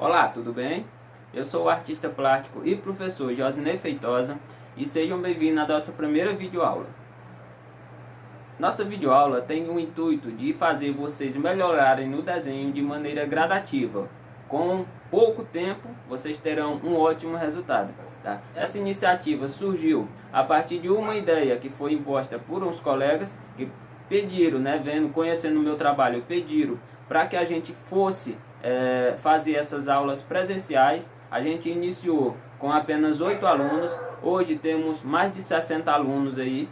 Olá, tudo bem? Eu sou o artista plástico e professor Josinei Feitosa e sejam bem-vindos à nossa primeira videoaula. Nossa videoaula tem o intuito de fazer vocês melhorarem no desenho de maneira gradativa. Com pouco tempo, vocês terão um ótimo resultado. Tá? Essa iniciativa surgiu a partir de uma ideia que foi imposta por uns colegas que pediram, conhecendo o meu trabalho, pediram para que a gente fosse fazer essas aulas presenciais. A gente iniciou com apenas 8 alunos, hoje temos mais de 60 alunos aí,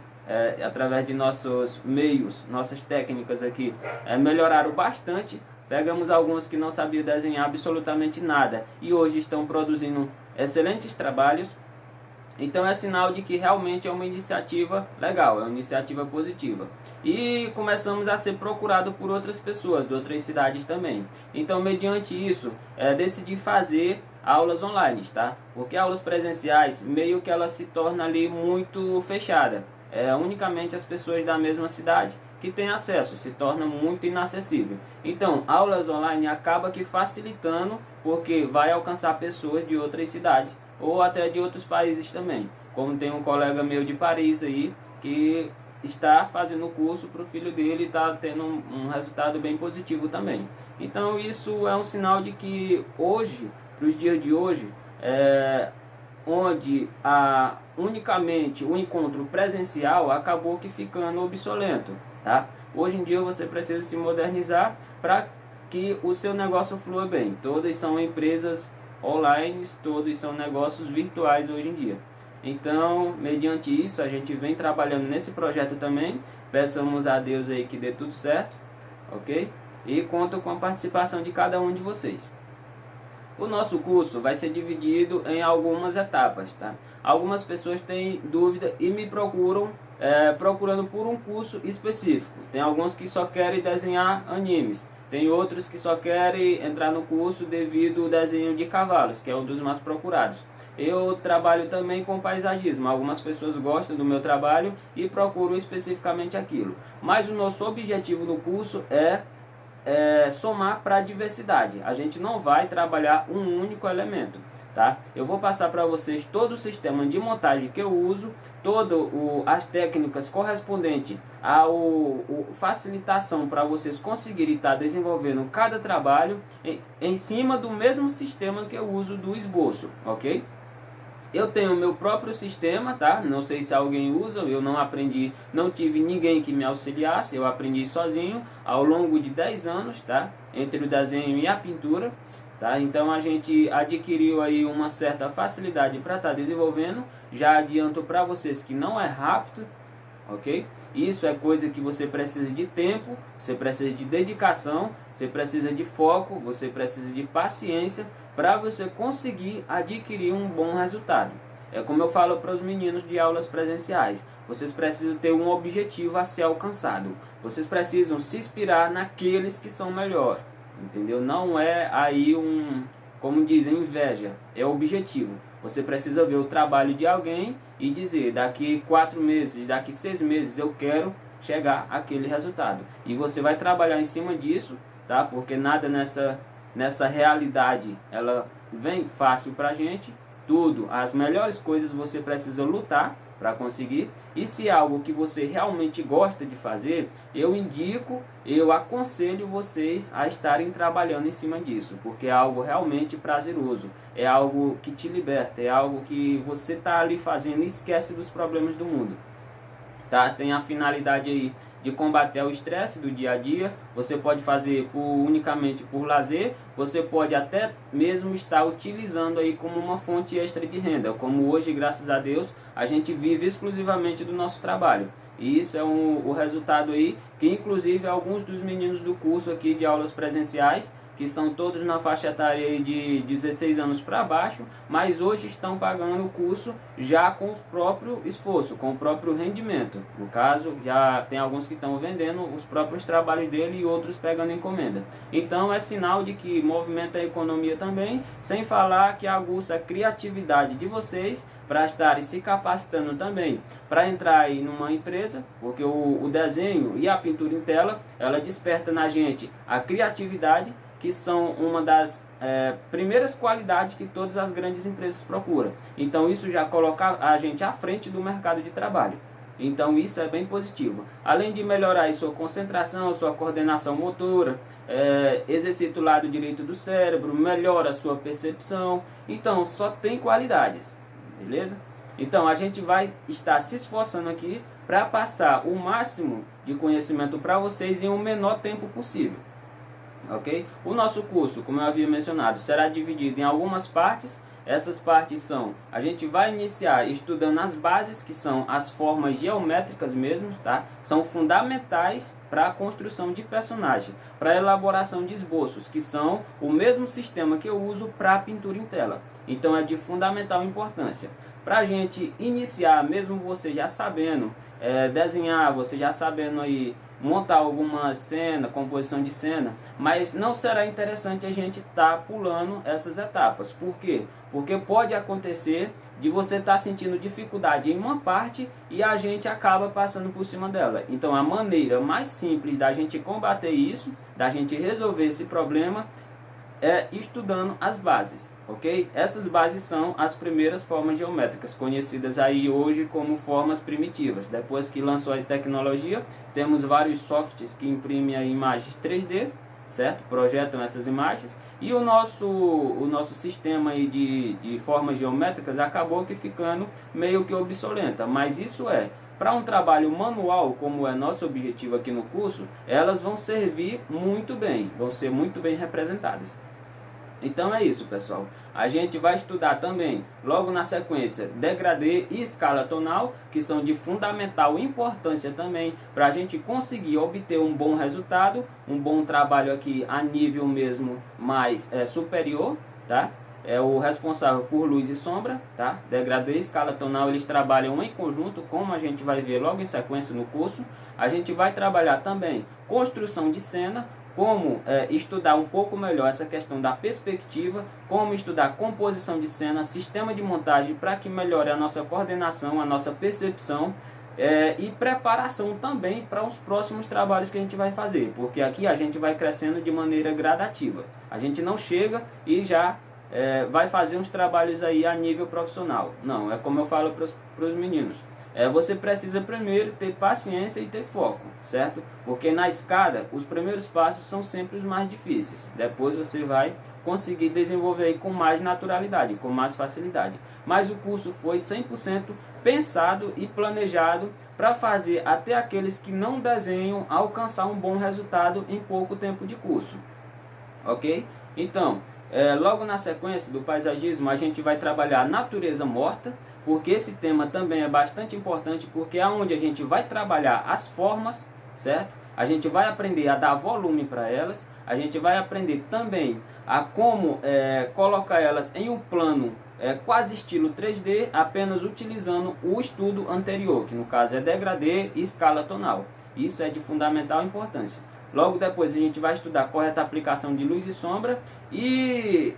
através de nossos meios, nossas técnicas aqui, melhoraram bastante. Pegamos alguns que não sabiam desenhar absolutamente nada e hoje estão produzindo excelentes trabalhos. Então é sinal de que realmente é uma iniciativa legal, é uma iniciativa positiva. E começamos a ser procurado por outras pessoas, de outras cidades também. Então, mediante isso, decidi fazer aulas online, tá? Porque aulas presenciais, meio que ela se torna ali muito fechada. Unicamente as pessoas da mesma cidade que têm acesso, se torna muito inacessível. Então, aulas online acaba que facilitando, porque vai alcançar pessoas de outras cidades ou até de outros países também. Como tem um colega meu de Paris aí, que está fazendo o curso para o filho dele e está tendo um resultado bem positivo também. Então isso é um sinal de que hoje, para os dias de hoje, onde unicamente o encontro presencial acabou que ficando obsoleto. Tá? Hoje em dia você precisa se modernizar para que o seu negócio flua bem. Todas são empresas online, todos são negócios virtuais hoje em dia. Então, mediante isso, a gente vem trabalhando nesse projeto também. Peçamos a Deus aí que dê tudo certo, ok? E conto com a participação de cada um de vocês. O nosso curso vai ser dividido em algumas etapas, tá? Algumas pessoas têm dúvida e me procuram procurando por um curso específico. Tem alguns que só querem desenhar animes. Tem outros que só querem entrar no curso devido ao desenho de cavalos, que é um dos mais procurados. Eu trabalho também com paisagismo. Algumas pessoas gostam do meu trabalho e procuram especificamente aquilo. Mas o nosso objetivo no curso é somar para a diversidade. A gente não vai trabalhar um único elemento. Tá? Eu vou passar para vocês todo o sistema de montagem que eu uso, todas as técnicas correspondentes à facilitação para vocês conseguirem estar desenvolvendo cada trabalho em cima do mesmo sistema que eu uso do esboço, ok? Eu tenho o meu próprio sistema, tá? Não sei se alguém usa, eu não aprendi, não tive ninguém que me auxiliasse, eu aprendi sozinho ao longo de 10 anos, tá? Entre o desenho e a pintura. Tá? Então a gente adquiriu aí uma certa facilidade para estar desenvolvendo. Já adianto para vocês que não é rápido, ok? Isso é coisa que você precisa de tempo, você precisa de dedicação, você precisa de foco, você precisa de paciência para você conseguir adquirir um bom resultado. É como eu falo para os meninos de aulas presenciais, vocês precisam ter um objetivo a ser alcançado. Vocês precisam se inspirar naqueles que são melhores. Entendeu? Não é aí como dizem, inveja, é objetivo. Você precisa ver o trabalho de alguém e dizer, daqui 4 meses, daqui 6 meses eu quero chegar àquele resultado. E você vai trabalhar em cima disso, tá? Porque nada nessa realidade, ela vem fácil pra gente. Tudo, as melhores coisas você precisa lutar para conseguir. E se é algo que você realmente gosta de fazer, eu indico, eu aconselho vocês a estarem trabalhando em cima disso, porque é algo realmente prazeroso, é algo que te liberta, é algo que você está ali fazendo e esquece dos problemas do mundo. Tá? Tem a finalidade aí de combater o estresse do dia a dia. Você pode fazer unicamente por lazer, você pode até mesmo estar utilizando aí como uma fonte extra de renda, como hoje, graças a Deus, a gente vive exclusivamente do nosso trabalho. E isso é o resultado aí, que inclusive alguns dos meninos do curso aqui de aulas presenciais, que são todos na faixa etária aí de 16 anos para baixo, mas hoje estão pagando o curso já com o próprio esforço, com o próprio rendimento. No caso, já tem alguns que estão vendendo os próprios trabalhos dele e outros pegando encomenda. Então é sinal de que movimenta a economia também, sem falar que aguça a criatividade de vocês para estarem se capacitando também para entrar aí numa empresa, porque o desenho e a pintura em tela, ela desperta na gente a criatividade que são uma das primeiras qualidades que todas as grandes empresas procuram. Então isso já coloca a gente à frente do mercado de trabalho. Então isso é bem positivo. Além de melhorar a sua concentração, sua coordenação motora, exercita o lado direito do cérebro, melhora a sua percepção. Então só tem qualidades, beleza? Então a gente vai estar se esforçando aqui para passar o máximo de conhecimento para vocês em um menor tempo possível. Ok? O nosso curso, como eu havia mencionado, será dividido em algumas partes. Essas partes são, a gente vai iniciar estudando as bases, que são as formas geométricas mesmo, tá? São fundamentais para a construção de personagem, para a elaboração de esboços, que são o mesmo sistema que eu uso para a pintura em tela. Então é de fundamental importância. Para a gente iniciar, mesmo você já sabendo desenhar, você já sabendo aí montar alguma cena, composição de cena, mas não será interessante a gente estar pulando essas etapas. Por quê? Porque pode acontecer de você estar sentindo dificuldade em uma parte e a gente acaba passando por cima dela. Então a maneira mais simples da gente combater isso, da gente resolver esse problema, é estudando as bases, ok? Essas bases são as primeiras formas geométricas, conhecidas aí hoje como formas primitivas. Depois que lançou a tecnologia, temos vários softwares que imprimem aí imagens 3D, certo? Projetam essas imagens, e o nosso sistema aí de formas geométricas acabou que ficando meio que obsoleta, mas isso para um trabalho manual, como é nosso objetivo aqui no curso, elas vão servir muito bem, vão ser muito bem representadas. Então é isso, pessoal. A gente vai estudar também, logo na sequência, degradê e escala tonal, que são de fundamental importância também para a gente conseguir obter um bom resultado, um bom trabalho aqui a nível mesmo mais superior, tá? É o responsável por luz e sombra, tá? Degradê e escala tonal, eles trabalham em conjunto, como a gente vai ver logo em sequência no curso. A gente vai trabalhar também construção de cena, como estudar um pouco melhor essa questão da perspectiva, como estudar composição de cena, sistema de montagem, para que melhore a nossa coordenação, a nossa percepção, e preparação também para os próximos trabalhos que a gente vai fazer, porque aqui a gente vai crescendo de maneira gradativa. A gente não chega e já vai fazer uns trabalhos aí a nível profissional. Não, é como eu falo para os meninos. Você precisa primeiro ter paciência e ter foco, certo? Porque na escada, os primeiros passos são sempre os mais difíceis. Depois você vai conseguir desenvolver aí com mais naturalidade, com mais facilidade. Mas o curso foi 100% pensado e planejado para fazer até aqueles que não desenham alcançar um bom resultado em pouco tempo de curso. Ok? Então, logo na sequência do paisagismo, a gente vai trabalhar a natureza morta, porque esse tema também é bastante importante, porque é onde a gente vai trabalhar as formas, certo? A gente vai aprender a dar volume para elas, a gente vai aprender também a como colocar elas em um plano quase estilo 3D, apenas utilizando o estudo anterior, que no caso é degradê e escala tonal. Isso é de fundamental importância. Logo depois a gente vai estudar a correta aplicação de luz e sombra e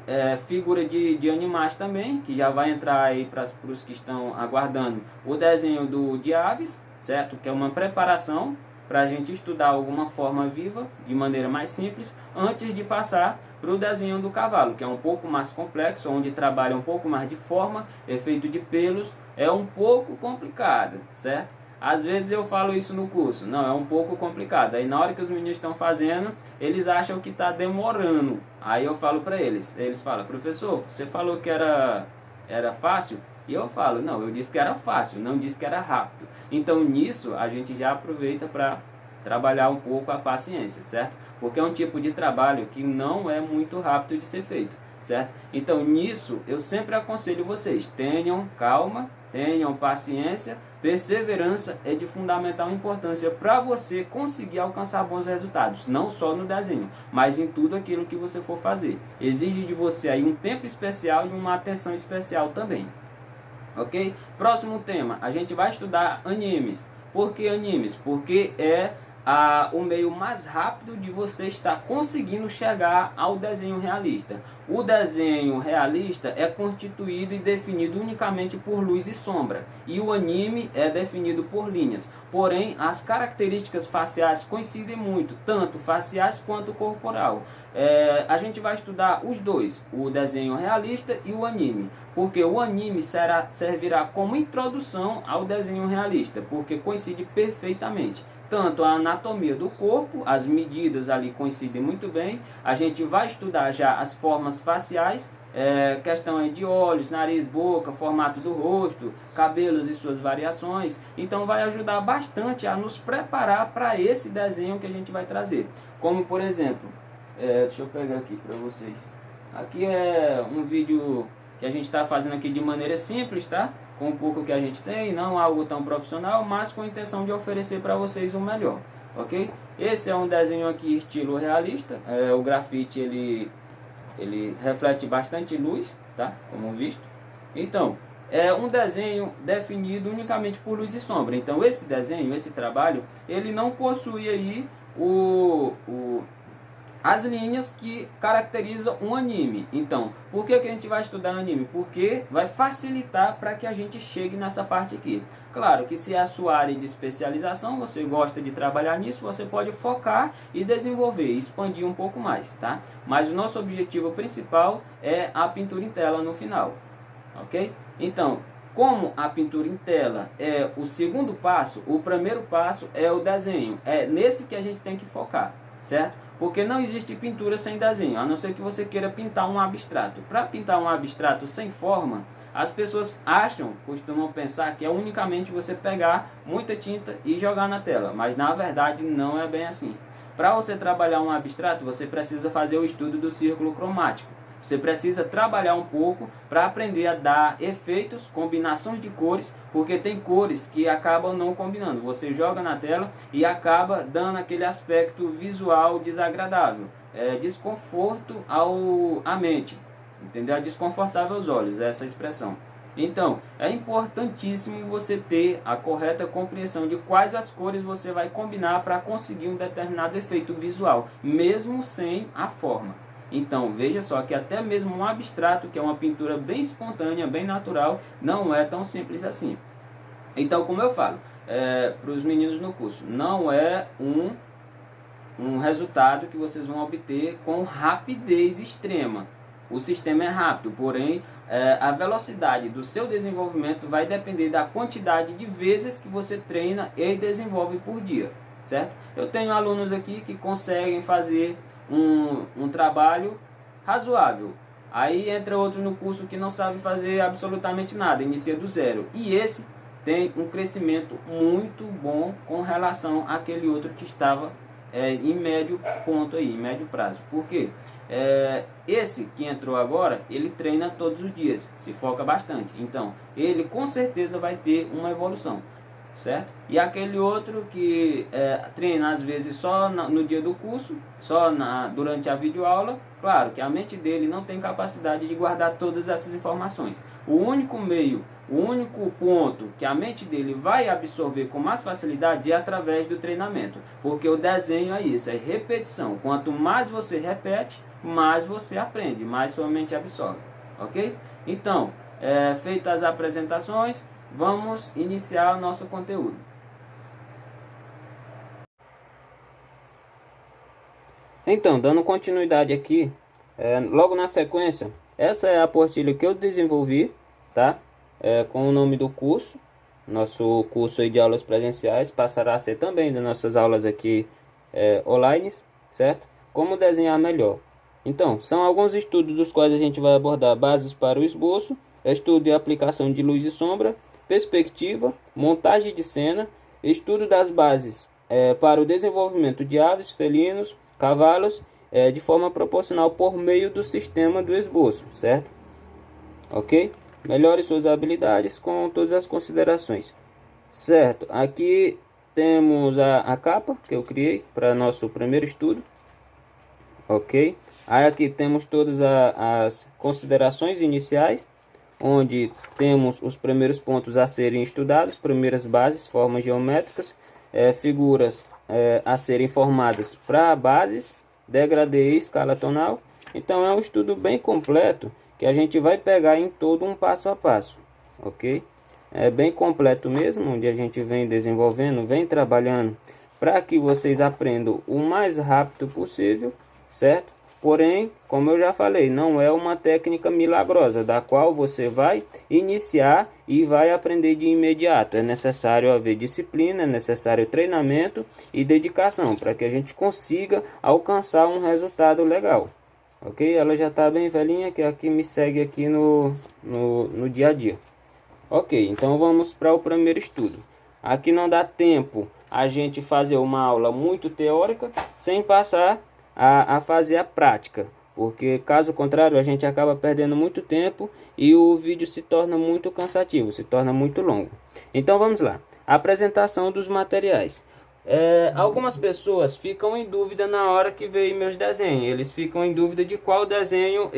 figura de animais também, que já vai entrar aí para os que estão aguardando o desenho de aves, certo? Que é uma preparação para a gente estudar alguma forma viva de maneira mais simples, antes de passar para o desenho do cavalo, que é um pouco mais complexo, onde trabalha um pouco mais de forma, efeito de pelos, é um pouco complicado, certo? Às vezes eu falo isso no curso, não, é um pouco complicado. Aí na hora que os meninos estão fazendo, eles acham que está demorando. Aí eu falo para eles falam, professor, você falou que era fácil? E eu falo, não, eu disse que era fácil, não disse que era rápido. Então nisso a gente já aproveita para trabalhar um pouco a paciência, certo? Porque é um tipo de trabalho que não é muito rápido de ser feito, certo? Então nisso eu sempre aconselho vocês, tenham calma, tenham paciência. Perseverança é de fundamental importância para você conseguir alcançar bons resultados, não só no desenho, mas em tudo aquilo que você for fazer. Exige de você aí um tempo especial e uma atenção especial também. Ok? Próximo tema, a gente vai estudar animes. Por que animes? Porque é o meio mais rápido de você estar conseguindo chegar ao desenho realista. O desenho realista é constituído e definido unicamente por luz e sombra, e o anime é definido por linhas. Porém, as características faciais coincidem muito, tanto faciais quanto corporal. A gente vai estudar os dois, o desenho realista e o anime, porque o anime servirá como introdução ao desenho realista, porque coincide perfeitamente. Tanto a anatomia do corpo, as medidas ali coincidem muito bem. A gente vai estudar já as formas faciais, questão aí de olhos, nariz, boca, formato do rosto, cabelos e suas variações. Então vai ajudar bastante a nos preparar para esse desenho que a gente vai trazer. Como por exemplo, deixa eu pegar aqui para vocês. Aqui é um vídeo que a gente está fazendo aqui de maneira simples, tá? Com o pouco que a gente tem, não algo tão profissional, mas com a intenção de oferecer para vocês o melhor, ok? Esse é um desenho aqui estilo realista, o grafite ele reflete bastante luz, tá? Como visto. Então, é um desenho definido unicamente por luz e sombra. Então, esse desenho, esse trabalho, ele não possui aí as linhas que caracterizam um anime. Então, por que a gente vai estudar anime? Porque vai facilitar para que a gente chegue nessa parte aqui. Claro que se é a sua área de especialização, você gosta de trabalhar nisso, você pode focar e desenvolver, expandir um pouco mais, tá? Mas o nosso objetivo principal é a pintura em tela no final, ok? Então, como a pintura em tela é o segundo passo, o primeiro passo é o desenho. É nesse que a gente tem que focar, certo? Porque não existe pintura sem desenho, a não ser que você queira pintar um abstrato. Para pintar um abstrato sem forma, as pessoas costumam pensar que é unicamente você pegar muita tinta e jogar na tela. Mas na verdade não é bem assim. Para você trabalhar um abstrato, você precisa fazer o estudo do círculo cromático. Você precisa trabalhar um pouco para aprender a dar efeitos, combinações de cores, porque tem cores que acabam não combinando. Você joga na tela e acaba dando aquele aspecto visual desagradável, desconforto à mente, entendeu? É desconfortável aos olhos, essa expressão. Então, é importantíssimo você ter a correta compreensão de quais as cores você vai combinar para conseguir um determinado efeito visual, mesmo sem a forma. Então, veja só que até mesmo um abstrato, que é uma pintura bem espontânea, bem natural, não é tão simples assim. Então, como eu falo, para os meninos no curso, não é um resultado que vocês vão obter com rapidez extrema. O sistema é rápido, porém, a velocidade do seu desenvolvimento vai depender da quantidade de vezes que você treina e desenvolve por dia, certo? Eu tenho alunos aqui que conseguem fazer um trabalho razoável. Aí entra outro no curso que não sabe fazer absolutamente nada, inicia do zero. E esse tem um crescimento muito bom com relação àquele outro que estava em médio ponto aí, em médio prazo. Por quê? Esse que entrou agora, ele treina todos os dias, se foca bastante. Então, ele com certeza vai ter uma evolução, certo? E aquele outro que treina às vezes só no dia do curso, só durante a videoaula, claro que a mente dele não tem capacidade de guardar todas essas informações. O único ponto que a mente dele vai absorver com mais facilidade é através do treinamento, porque o desenho é isso, é repetição. Quanto mais você repete, mais você aprende, mais sua mente absorve, ok? Então, feitas as apresentações, vamos iniciar o nosso conteúdo. Então, dando continuidade aqui, logo na sequência, essa é a apostila que eu desenvolvi, tá? Com o nome do curso. Nosso curso aí de aulas presenciais passará a ser também das nossas aulas aqui online, certo? Como desenhar melhor. Então, são alguns estudos dos quais a gente vai abordar bases para o esboço, estudo e aplicação de luz e sombra, perspectiva, montagem de cena, estudo das bases para o desenvolvimento de aves, felinos, cavalos, de forma proporcional por meio do sistema do esboço, certo? Ok? Melhore suas habilidades com todas as considerações, certo? Aqui temos a capa que eu criei para nosso primeiro estudo, ok? Aí aqui temos todas as considerações iniciais, onde temos os primeiros pontos a serem estudados, primeiras bases, formas geométricas, figuras a serem formadas para bases, degradê e escala tonal. Então é um estudo bem completo que a gente vai pegar em todo um passo a passo, ok? É bem completo mesmo, onde a gente vem desenvolvendo, vem trabalhando para que vocês aprendam o mais rápido possível, certo? Porém, como eu já falei, não é uma técnica milagrosa, da qual você vai iniciar e vai aprender de imediato. É necessário haver disciplina, é necessário treinamento e dedicação, para que a gente consiga alcançar um resultado legal. Ok? Ela já está bem velhinha, que aqui me segue aqui no dia a dia. Ok, então vamos para o primeiro estudo. Aqui não dá tempo a gente fazer uma aula muito teórica sem passar a fazer a prática, porque caso contrário a gente acaba perdendo muito tempo e o vídeo se torna muito cansativo, se torna muito longo. Então vamos lá, apresentação dos materiais. Algumas pessoas ficam em dúvida na hora que veem meus desenhos, eles ficam em dúvida de qual desenho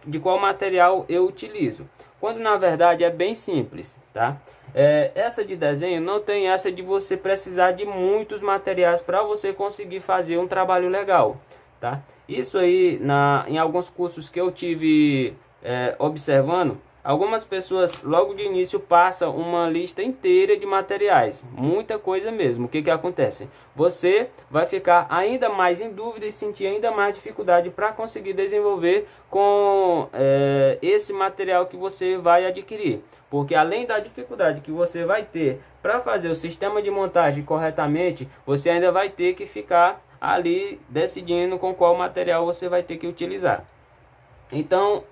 de qual material eu utilizo, quando na verdade é bem simples, tá? Essa de desenho não tem essa de você precisar de muitos materiais para você conseguir fazer um trabalho legal, tá? Isso aí, em alguns cursos que eu tive observando, algumas pessoas logo de início passam uma lista inteira de materiais, muita coisa mesmo. O que acontece? Você vai ficar ainda mais em dúvida e sentir ainda mais dificuldade para conseguir desenvolver com esse material que você vai adquirir. Porque além da dificuldade que você vai ter para fazer o sistema de montagem corretamente, você ainda vai ter que ficar ali decidindo com qual material você vai ter que utilizar. Então,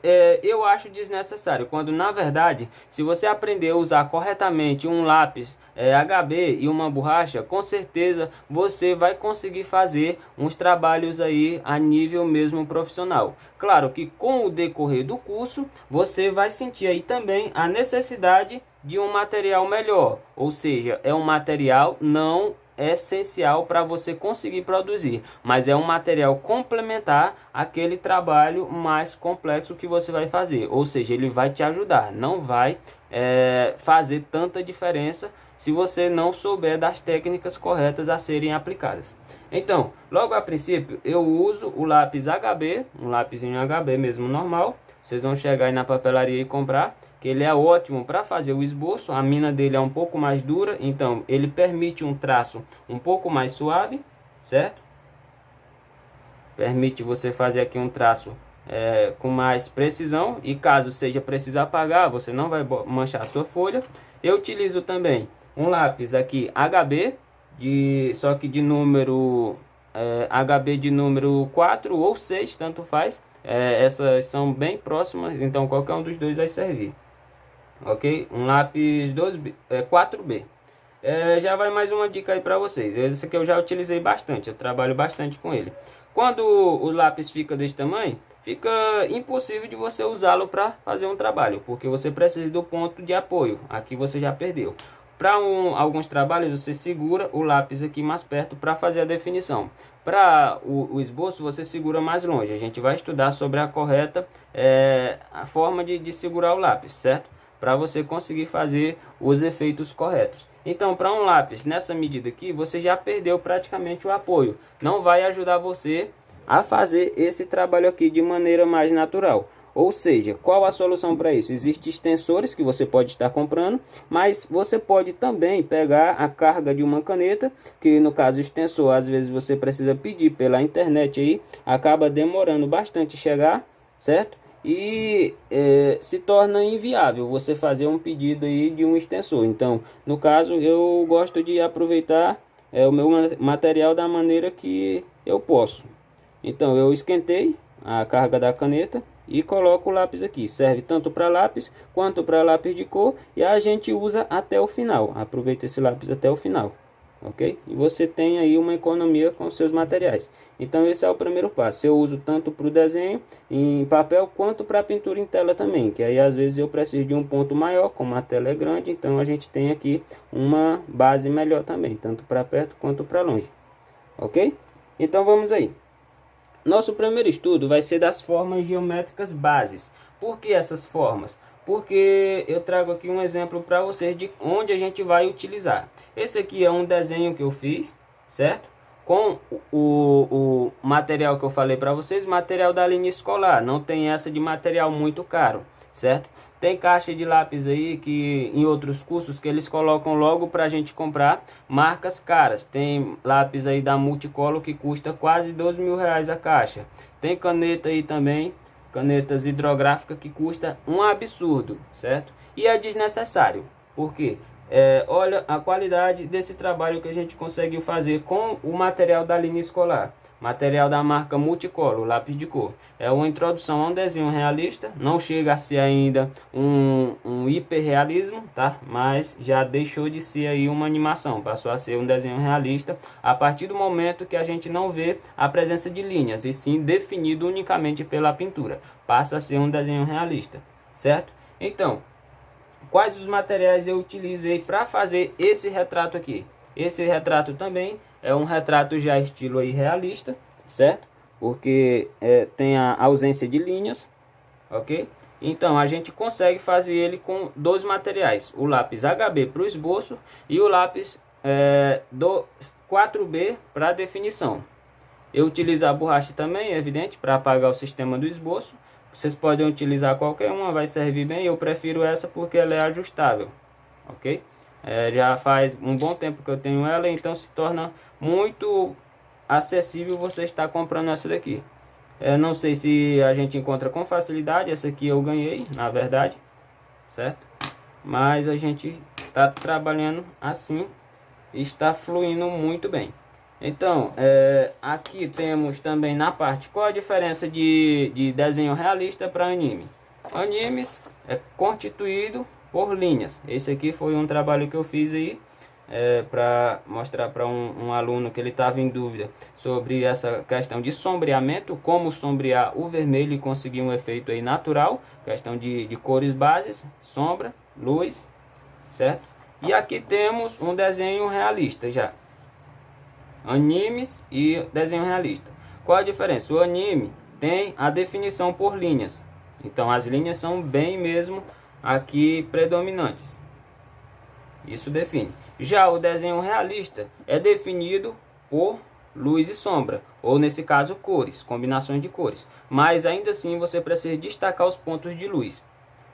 eu acho desnecessário, quando na verdade, se você aprender a usar corretamente um lápis HB e uma borracha, com certeza você vai conseguir fazer uns trabalhos aí a nível mesmo profissional. Claro que com o decorrer do curso, você vai sentir aí também a necessidade de um material melhor, ou seja, é um material não essencial para você conseguir produzir, mas é um material complementar àquele trabalho mais complexo que você vai fazer, ou seja, ele vai te ajudar, não vai fazer tanta diferença se você não souber das técnicas corretas a serem aplicadas. Então, logo a princípio, eu uso o lápis HB, um lápisinho HB mesmo normal. Vocês vão chegar aí na papelaria e comprar, que ele é ótimo para fazer o esboço. A mina dele é um pouco mais dura, então ele permite um traço um pouco mais suave, certo? Permite você fazer aqui um traço com mais precisão, e caso seja preciso apagar, você não vai manchar a sua folha. Eu utilizo também um lápis aqui HB, só que de número HB de número 4 ou 6, tanto faz. Essas são bem próximas, então qualquer um dos dois vai servir. Ok? Um lápis 4B. Já vai mais uma dica aí para vocês. Esse aqui eu já utilizei bastante, eu trabalho bastante com ele. Quando o lápis fica desse tamanho, fica impossível de você usá-lo para fazer um trabalho, porque você precisa do ponto de apoio. Aqui você já perdeu. Para alguns trabalhos você segura o lápis aqui mais perto para fazer a definição. Para o esboço você segura mais longe. A gente vai estudar sobre a correta a forma de segurar o lápis, certo? Para você conseguir fazer os efeitos corretos. Então, para um lápis nessa medida aqui, você já perdeu praticamente o apoio. Não vai ajudar você a fazer esse trabalho aqui de maneira mais natural. Ou seja, qual a solução para isso? Existem extensores que você pode estar comprando, mas você pode também pegar a carga de uma caneta, que no caso extensor, às vezes você precisa pedir pela internet aí, acaba demorando bastante chegar, certo? E se torna inviável você fazer um pedido aí de um extensor. Então, no caso, eu gosto de aproveitar o meu material da maneira que eu posso. Então, eu esquentei a carga da caneta e coloco o lápis aqui. Serve tanto para lápis quanto para lápis de cor, e a gente usa até o final. Aproveita esse lápis até o final, ok? E você tem aí uma economia com seus materiais. Então esse é o primeiro passo. Eu uso tanto para o desenho em papel quanto para pintura em tela também, que aí às vezes eu preciso de um ponto maior, como a tela é grande, então a gente tem aqui uma base melhor também, tanto para perto quanto para longe, ok? Então vamos aí. Nosso primeiro estudo vai ser das formas geométricas bases. Por que essas formas? Porque eu trago aqui um exemplo para vocês de onde a gente vai utilizar. Esse aqui é um desenho que eu fiz, certo? com o material que eu falei para vocês, material da linha escolar, não tem essa de material muito caro, certo? Tem caixa de lápis aí que em outros cursos que eles colocam logo para a gente comprar marcas caras. Tem lápis aí da Multicolor que custa quase R$ 2.000 a caixa. Tem caneta aí também, canetas hidrográficas que custa um absurdo, certo? E é desnecessário, porque olha a qualidade desse trabalho que a gente conseguiu fazer com o material da linha escolar. Material da marca Multicolor, lápis de cor. É uma introdução a um desenho realista. Não chega a ser ainda um hiperrealismo, tá? Mas já deixou de ser aí uma animação. Passou a ser um desenho realista a partir do momento que a gente não vê a presença de linhas, e sim definido unicamente pela pintura. Passa a ser um desenho realista, certo? Então, quais os materiais eu utilizei para fazer esse retrato aqui? Esse retrato também é um retrato já estilo aí realista, certo? Porque tem a ausência de linhas, ok? Então a gente consegue fazer ele com dois materiais, o lápis HB para o esboço e o lápis do 4B para definição. Eu utilizo a borracha também, é evidente, para apagar o sistema do esboço. Vocês podem utilizar qualquer uma, vai servir bem. Eu prefiro essa porque ela é ajustável, ok? Já faz um bom tempo que eu tenho ela, então se torna muito acessível você estar comprando essa daqui. Não sei se a gente encontra com facilidade, essa aqui eu ganhei, na verdade, certo? Mas a gente está trabalhando assim e está fluindo muito bem. Então, aqui temos também na parte, qual a diferença de desenho realista para anime? Animes é constituído por linhas. Esse aqui foi um trabalho que eu fiz aí, para mostrar para um aluno que ele estava em dúvida sobre essa questão de sombreamento, como sombrear o vermelho e conseguir um efeito aí natural, questão de cores bases, sombra, luz, certo? E aqui temos um desenho realista já. Animes e desenho realista. Qual a diferença? O anime tem a definição por linhas. Então as linhas são bem mesmo aqui predominantes. Isso define. Já o desenho realista é definido por luz e sombra, ou nesse caso cores, combinações de cores. Mas ainda assim você precisa destacar os pontos de luz,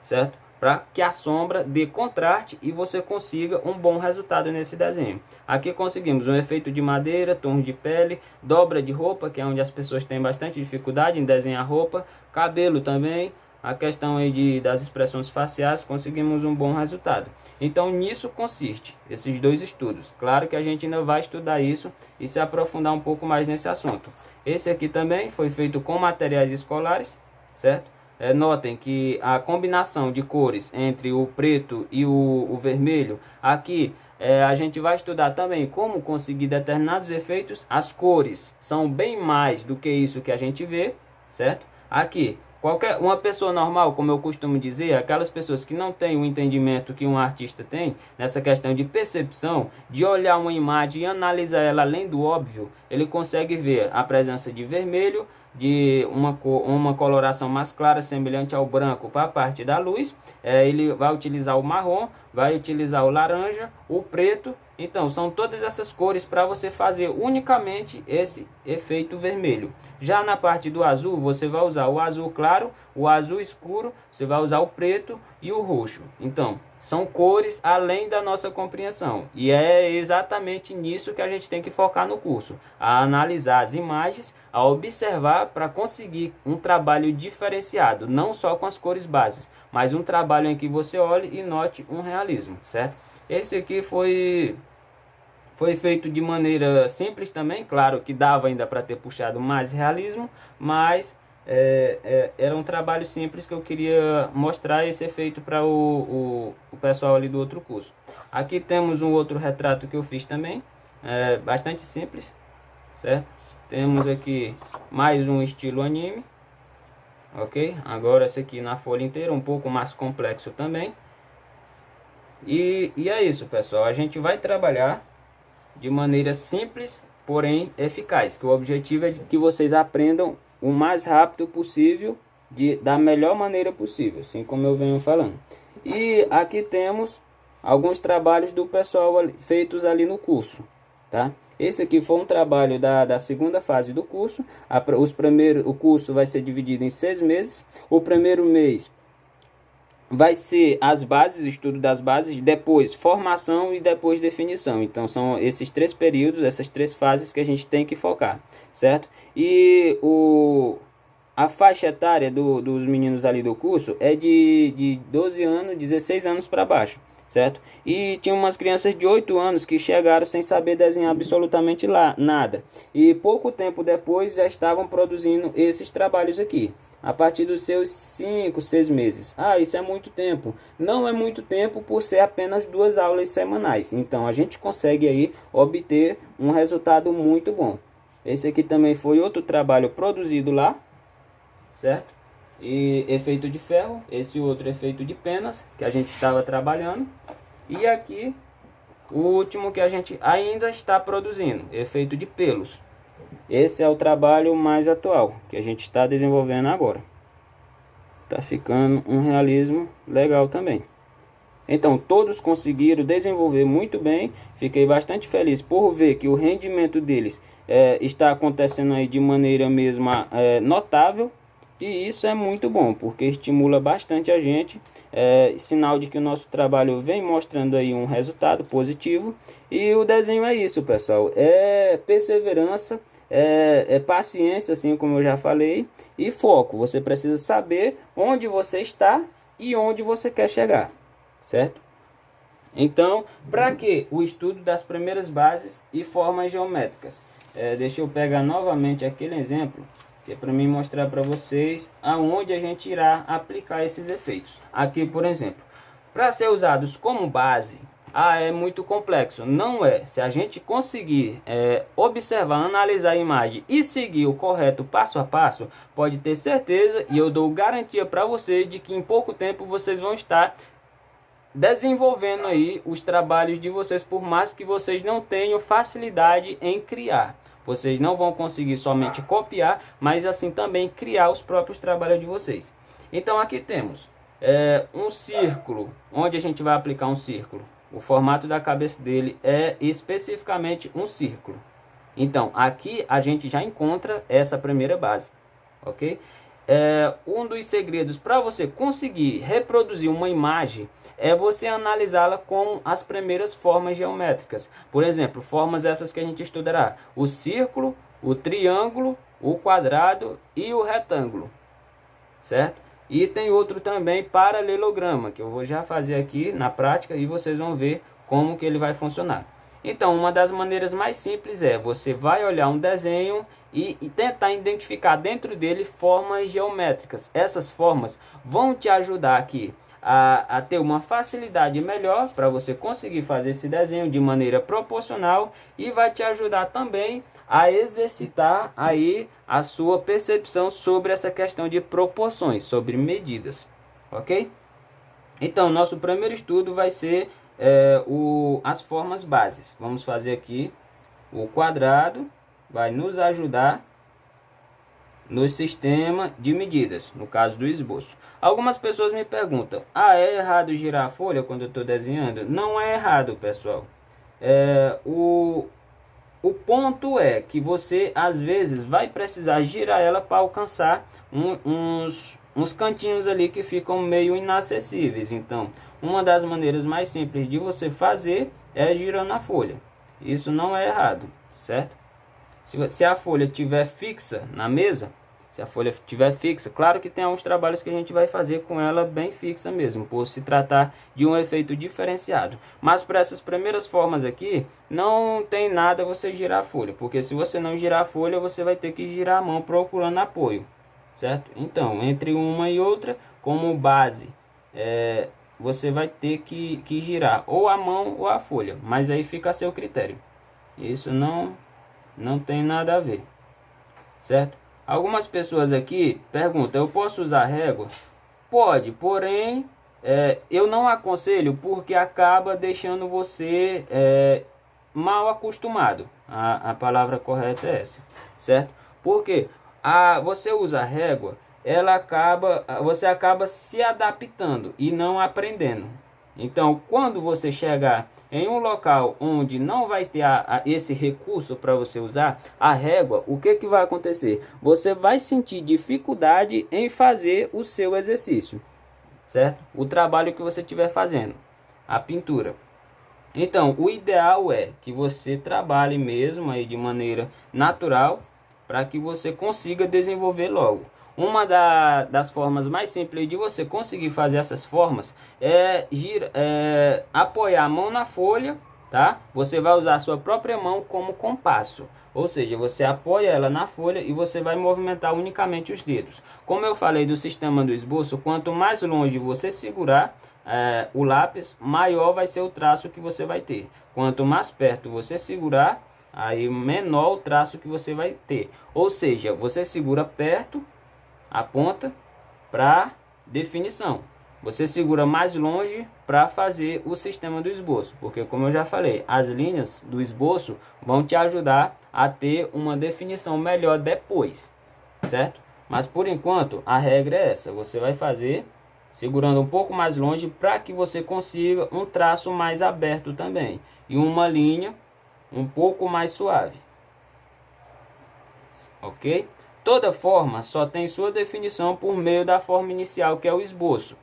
certo? Para que a sombra dê contraste e você consiga um bom resultado nesse desenho. Aqui conseguimos um efeito de madeira, tons de pele, dobra de roupa, que é onde as pessoas têm bastante dificuldade em desenhar roupa, cabelo também, a questão aí das expressões faciais, conseguimos um bom resultado. Então nisso consiste esses dois estudos. Claro que a gente ainda vai estudar isso e se aprofundar um pouco mais nesse assunto. Esse aqui também foi feito com materiais escolares, certo? Notem que a combinação de cores entre o preto e o vermelho, aqui a gente vai estudar também como conseguir determinados efeitos. As cores são bem mais do que isso que a gente vê, certo? Aqui, uma pessoa normal, como eu costumo dizer, aquelas pessoas que não têm o entendimento que um artista tem, nessa questão de percepção, de olhar uma imagem e analisar ela além do óbvio, ele consegue ver a presença de vermelho, de uma coloração mais clara, semelhante ao branco para a parte da luz. Ele vai utilizar o marrom, vai utilizar o laranja, o preto. Então são todas essas cores para você fazer unicamente esse efeito vermelho. Já na parte do azul, você vai usar o azul claro, o azul escuro, você vai usar o preto e o roxo. Então são cores além da nossa compreensão, e é exatamente nisso que a gente tem que focar no curso, a analisar as imagens, a observar para conseguir um trabalho diferenciado, não só com as cores bases, mas um trabalho em que você olhe e note um realismo, certo? Esse aqui foi feito de maneira simples também, claro que dava ainda para ter puxado mais realismo, mas era um trabalho simples que eu queria mostrar esse efeito para o pessoal ali do outro curso. Aqui temos um outro retrato que eu fiz também, bastante simples, certo? Temos aqui mais um estilo anime, ok? Agora esse aqui na folha inteira, um pouco mais complexo também. E é isso, pessoal, a gente vai trabalhar de maneira simples, porém eficaz, que o objetivo é de que vocês aprendam o mais rápido possível, da melhor maneira possível, assim como eu venho falando. E aqui temos alguns trabalhos do pessoal feitos ali no curso, tá? Esse aqui foi um trabalho da segunda fase do curso. O curso vai ser dividido em 6 meses. O primeiro mês vai ser as bases, estudo das bases, depois formação e depois definição. Então são esses 3 períodos, essas 3 fases que a gente tem que focar, certo? E a faixa etária dos meninos ali do curso é de 12 anos, 16 anos para baixo, certo? E tinha umas crianças de 8 anos que chegaram sem saber desenhar absolutamente nada. E pouco tempo depois já estavam produzindo esses trabalhos aqui. A partir dos seus 5, 6 meses. Ah, isso é muito tempo. Não é muito tempo por ser apenas 2 aulas semanais. Então a gente consegue aí obter um resultado muito bom. Esse aqui também foi outro trabalho produzido lá, certo? E efeito de ferro. Esse outro efeito de penas que a gente estava trabalhando. E aqui o último que a gente ainda está produzindo, efeito de pelos. Esse é o trabalho mais atual que a gente está desenvolvendo agora. Tá ficando um realismo legal também. Então todos conseguiram desenvolver muito bem. Fiquei bastante feliz por ver que o rendimento deles está acontecendo aí de maneira mesmo notável. E isso é muito bom, porque estimula bastante a gente. Sinal de que o nosso trabalho vem mostrando aí um resultado positivo. E o desenho é isso, pessoal. É perseverança, é paciência, assim como eu já falei, e foco. Você precisa saber onde você está e onde você quer chegar, certo? Então, para que o estudo das primeiras bases e formas geométricas? Deixa eu pegar novamente aquele exemplo, que é para mim mostrar para vocês aonde a gente irá aplicar esses efeitos. Aqui, por exemplo, para ser usados como base, é muito complexo. Não é. Se a gente conseguir observar, analisar a imagem e seguir o correto passo a passo, pode ter certeza, e eu dou garantia para vocês de que em pouco tempo vocês vão estar desenvolvendo aí os trabalhos de vocês, por mais que vocês não tenham facilidade em criar. Vocês não vão conseguir somente copiar, mas assim também criar os próprios trabalhos de vocês. Então aqui temos um círculo, onde a gente vai aplicar um círculo. O formato da cabeça dele é especificamente um círculo. Então aqui a gente já encontra essa primeira base, ok? Um dos segredos para você conseguir reproduzir uma imagem é você analisá-la com as primeiras formas geométricas. Por exemplo, formas essas que a gente estudará: o círculo, o triângulo, o quadrado e o retângulo, certo? E tem outro também, paralelograma, que eu vou já fazer aqui na prática e vocês vão ver como que ele vai funcionar. Então, uma das maneiras mais simples você vai olhar um desenho e tentar identificar dentro dele formas geométricas. Essas formas vão te ajudar aqui a ter uma facilidade melhor para você conseguir fazer esse desenho de maneira proporcional, e vai te ajudar também a exercitar aí a sua percepção sobre essa questão de proporções, sobre medidas, ok? Então, nosso primeiro estudo vai ser as formas bases. Vamos fazer aqui o quadrado, vai nos ajudar no sistema de medidas, no caso do esboço. Algumas pessoas me perguntam: é errado girar a folha quando eu estou desenhando? Não é errado, pessoal. O ponto é que você às vezes vai precisar girar ela para alcançar uns cantinhos ali que ficam meio inacessíveis. Então, uma das maneiras mais simples de você fazer é girando a folha. Isso não é errado, certo? Se a folha estiver fixa na mesa, se a folha estiver fixa, claro que tem alguns trabalhos que a gente vai fazer com ela bem fixa mesmo, por se tratar de um efeito diferenciado. Mas para essas primeiras formas aqui, não tem nada você girar a folha, porque se você não girar a folha, você vai ter que girar a mão procurando apoio, certo? Então, entre uma e outra, como base, você vai ter que girar ou a mão ou a folha, mas aí fica a seu critério. Isso não tem nada a ver, certo? Algumas pessoas aqui perguntam: eu posso usar régua? Pode, porém eu não aconselho, porque acaba deixando você mal acostumado. A palavra correta é essa, certo? Porque você usa régua, você acaba se adaptando e não aprendendo. Então, quando você chegar em um local onde não vai ter esse recurso para você usar, a régua, o que vai acontecer? Você vai sentir dificuldade em fazer o seu exercício, certo? O trabalho que você estiver fazendo, a pintura. Então, o ideal é que você trabalhe mesmo aí de maneira natural para que você consiga desenvolver logo. Uma das formas mais simples de você conseguir fazer essas formas é apoiar a mão na folha, tá? Você vai usar a sua própria mão como compasso. Ou seja, você apoia ela na folha e você vai movimentar unicamente os dedos. Como eu falei do sistema do esboço, quanto mais longe você segurar o lápis, maior vai ser o traço que você vai ter. Quanto mais perto você segurar, aí menor o traço que você vai ter. Ou seja, você segura perto a ponta para definição. Você segura mais longe para fazer o sistema do esboço, porque como eu já falei, as linhas do esboço vão te ajudar a ter uma definição melhor depois, certo? Mas por enquanto a regra é essa, você vai fazer segurando um pouco mais longe para que você consiga um traço mais aberto também e uma linha um pouco mais suave, ok? Toda forma só tem sua definição por meio da forma inicial, que é o esboço.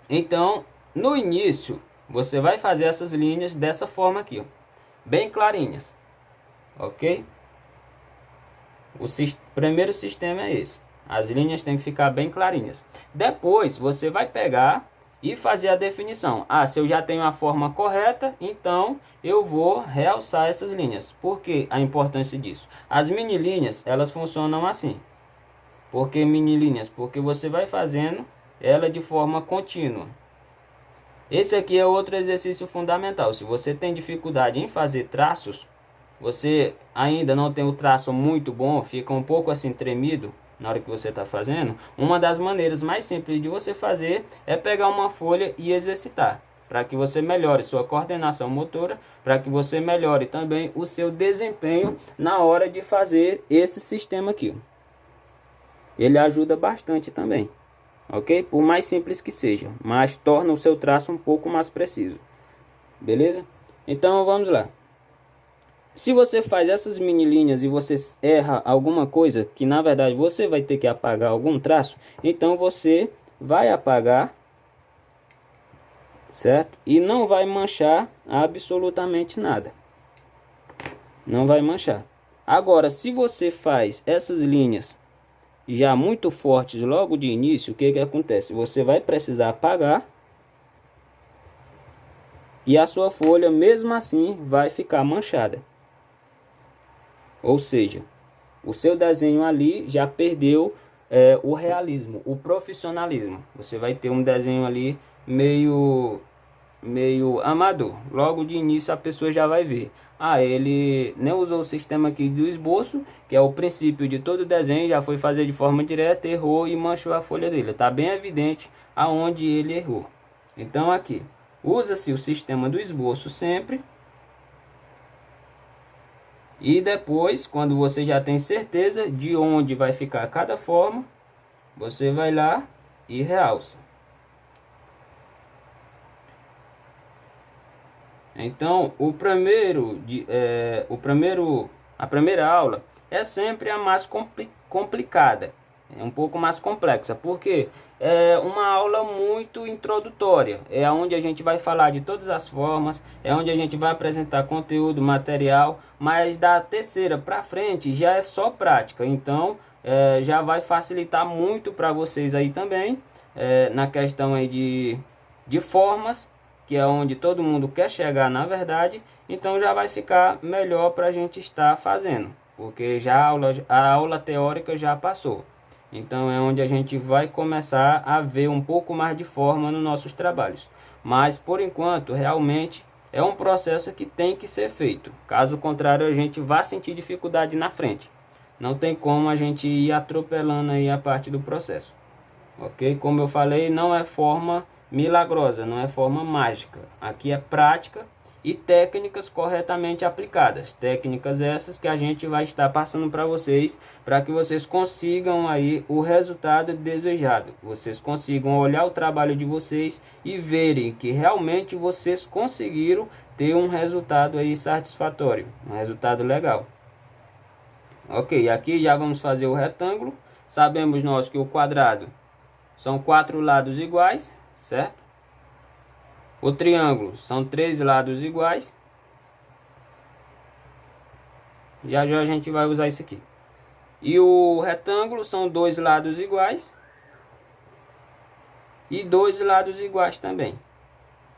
Então, no início, você vai fazer essas linhas dessa forma aqui, ó, bem clarinhas, ok? O primeiro sistema é esse. As linhas têm que ficar bem clarinhas. Depois, você vai pegar e fazer a definição. Ah, se eu já tenho a forma correta, então eu vou realçar essas linhas. Por que a importância disso? As mini linhas, elas funcionam assim. Por que mini linhas? Porque você vai fazendo ela de forma contínua. Esse aqui é outro exercício fundamental. Se você tem dificuldade em fazer traços, você ainda não tem o traço muito bom, fica um pouco assim tremido na hora que você está fazendo, uma das maneiras mais simples de você fazer é pegar uma folha e exercitar, para que você melhore sua coordenação motora, para que você melhore também o seu desempenho na hora de fazer esse sistema aqui. Ele ajuda bastante também, ok? Por mais simples que seja, mas torna o seu traço um pouco mais preciso, beleza? Então vamos lá. Se você faz essas mini linhas e você erra alguma coisa, que na verdade você vai ter que apagar algum traço, então você vai apagar, certo? E não vai manchar absolutamente nada. Não vai manchar. Agora, se você faz essas linhas já muito fortes logo de início, o que acontece? Você vai precisar apagar e a sua folha mesmo assim vai ficar manchada. Ou seja, o seu desenho ali já perdeu o realismo, o profissionalismo. Você vai ter um desenho ali meio amador. Logo de início a pessoa já vai ver. Ah, ele nem usou o sistema aqui do esboço, que é o princípio de todo desenho, já foi fazer de forma direta, errou e manchou a folha dele. Está bem evidente aonde ele errou. Então aqui, usa-se o sistema do esboço sempre. E depois, quando você já tem certeza de onde vai ficar cada forma, você vai lá e realça. Então, a primeira aula é sempre a mais complicada, é um pouco mais complexa, porque é uma aula muito introdutória, é onde a gente vai falar de todas as formas, é onde a gente vai apresentar conteúdo, material, mas da terceira para frente já é só prática, então já vai facilitar muito para vocês aí também, na questão aí de formas, que é onde todo mundo quer chegar na verdade, então já vai ficar melhor para a gente estar fazendo, porque já a aula teórica já passou. Então é onde a gente vai começar a ver um pouco mais de forma nos nossos trabalhos. Mas por enquanto realmente é um processo que tem que ser feito. Caso contrário a gente vai sentir dificuldade na frente. Não tem como a gente ir atropelando aí a parte do processo. Ok? Como eu falei, não é forma milagrosa, não é forma mágica. Aqui é prática e técnicas corretamente aplicadas. Técnicas essas que a gente vai estar passando para vocês, para que vocês consigam aí o resultado desejado. Vocês consigam olhar o trabalho de vocês e verem que realmente vocês conseguiram ter um resultado aí satisfatório, um resultado legal. Ok, aqui já vamos fazer o retângulo. Sabemos nós que o quadrado são 4 lados iguais, certo? O triângulo são 3 lados iguais. Já já a gente vai usar isso aqui. E o retângulo são 2 lados iguais. E 2 lados iguais também.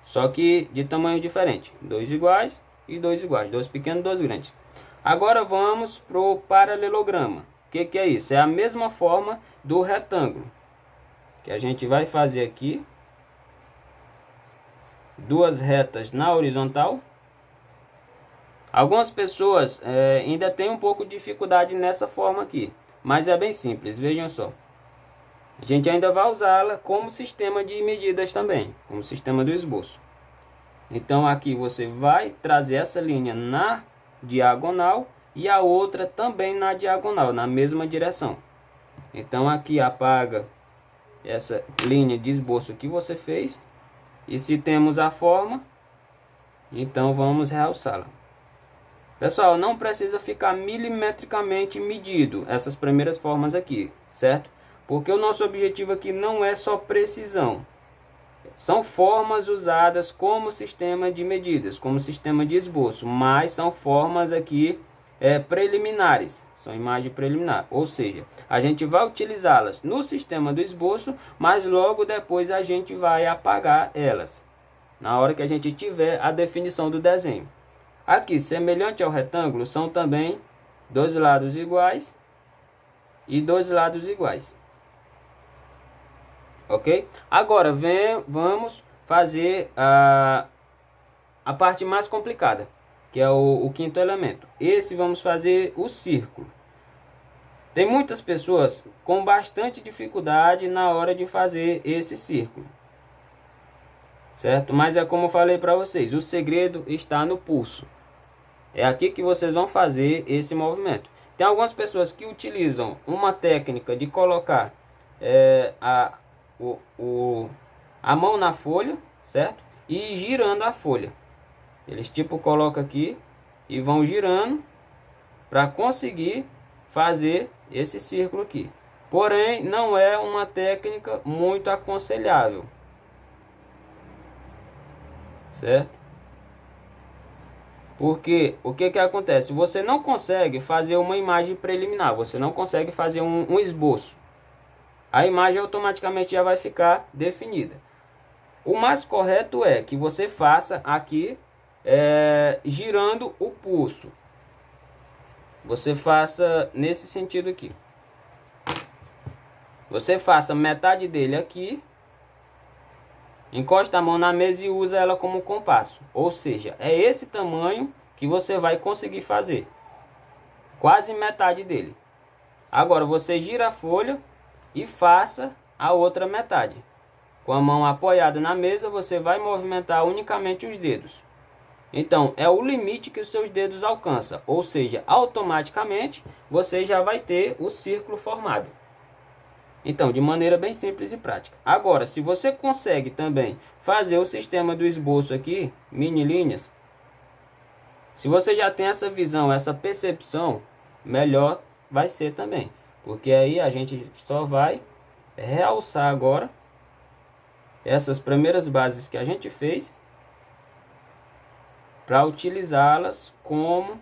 Só que de tamanho diferente. 2 iguais e 2 iguais. 2 pequenos e 2 grandes. Agora vamos para o paralelograma. O que é isso? É a mesma forma do retângulo. Que a gente vai fazer aqui. Duas retas na horizontal. Algumas pessoas ainda têm um pouco de dificuldade nessa forma aqui. Mas é bem simples, vejam só. A gente ainda vai usá-la como sistema de medidas também. Como sistema do esboço. Então aqui você vai trazer essa linha na diagonal. E a outra também na diagonal, na mesma direção. Então aqui apaga essa linha de esboço que você fez. E se temos a forma, então vamos realçá-la. Pessoal, não precisa ficar milimetricamente medido essas primeiras formas aqui, certo? Porque o nosso objetivo aqui não é só precisão. São formas usadas como sistema de medidas, como sistema de esboço, mas são formas aqui preliminares, são imagem preliminar, ou seja, a gente vai utilizá-las no sistema do esboço, mas logo depois a gente vai apagar elas, na hora que a gente tiver a definição do desenho. Aqui, semelhante ao retângulo, são também 2 lados iguais e 2 lados iguais. Ok? Agora, vamos fazer a parte mais complicada, que é o quinto elemento. Esse vamos fazer o círculo. Tem muitas pessoas com bastante dificuldade na hora de fazer esse círculo, certo? Mas é como eu falei para vocês, o segredo está no pulso. É aqui que vocês vão fazer esse movimento. Tem algumas pessoas que utilizam uma técnica de colocar a mão na folha, certo? E ir girando a folha. Eles tipo colocam aqui e vão girando para conseguir fazer esse círculo aqui. Porém, não é uma técnica muito aconselhável, certo? Porque o que acontece? Você não consegue fazer uma imagem preliminar, você não consegue fazer um esboço. A imagem automaticamente já vai ficar definida. O mais correto é que você faça aqui girando o pulso. Você faça nesse sentido aqui. Você faça metade dele aqui. Encosta a mão na mesa e usa ela como compasso. Ou seja, é esse tamanho que você vai conseguir fazer. Quase metade dele. Agora você gira a folha e faça a outra metade. Com a mão apoiada na mesa, você vai movimentar unicamente os dedos. Então, é o limite que os seus dedos alcançam. Ou seja, automaticamente, você já vai ter o círculo formado. Então, de maneira bem simples e prática. Agora, se você consegue também fazer o sistema do esboço aqui, mini linhas. Se você já tem essa visão, essa percepção, melhor vai ser também. Porque aí a gente só vai realçar agora essas primeiras bases que a gente fez para utilizá-las como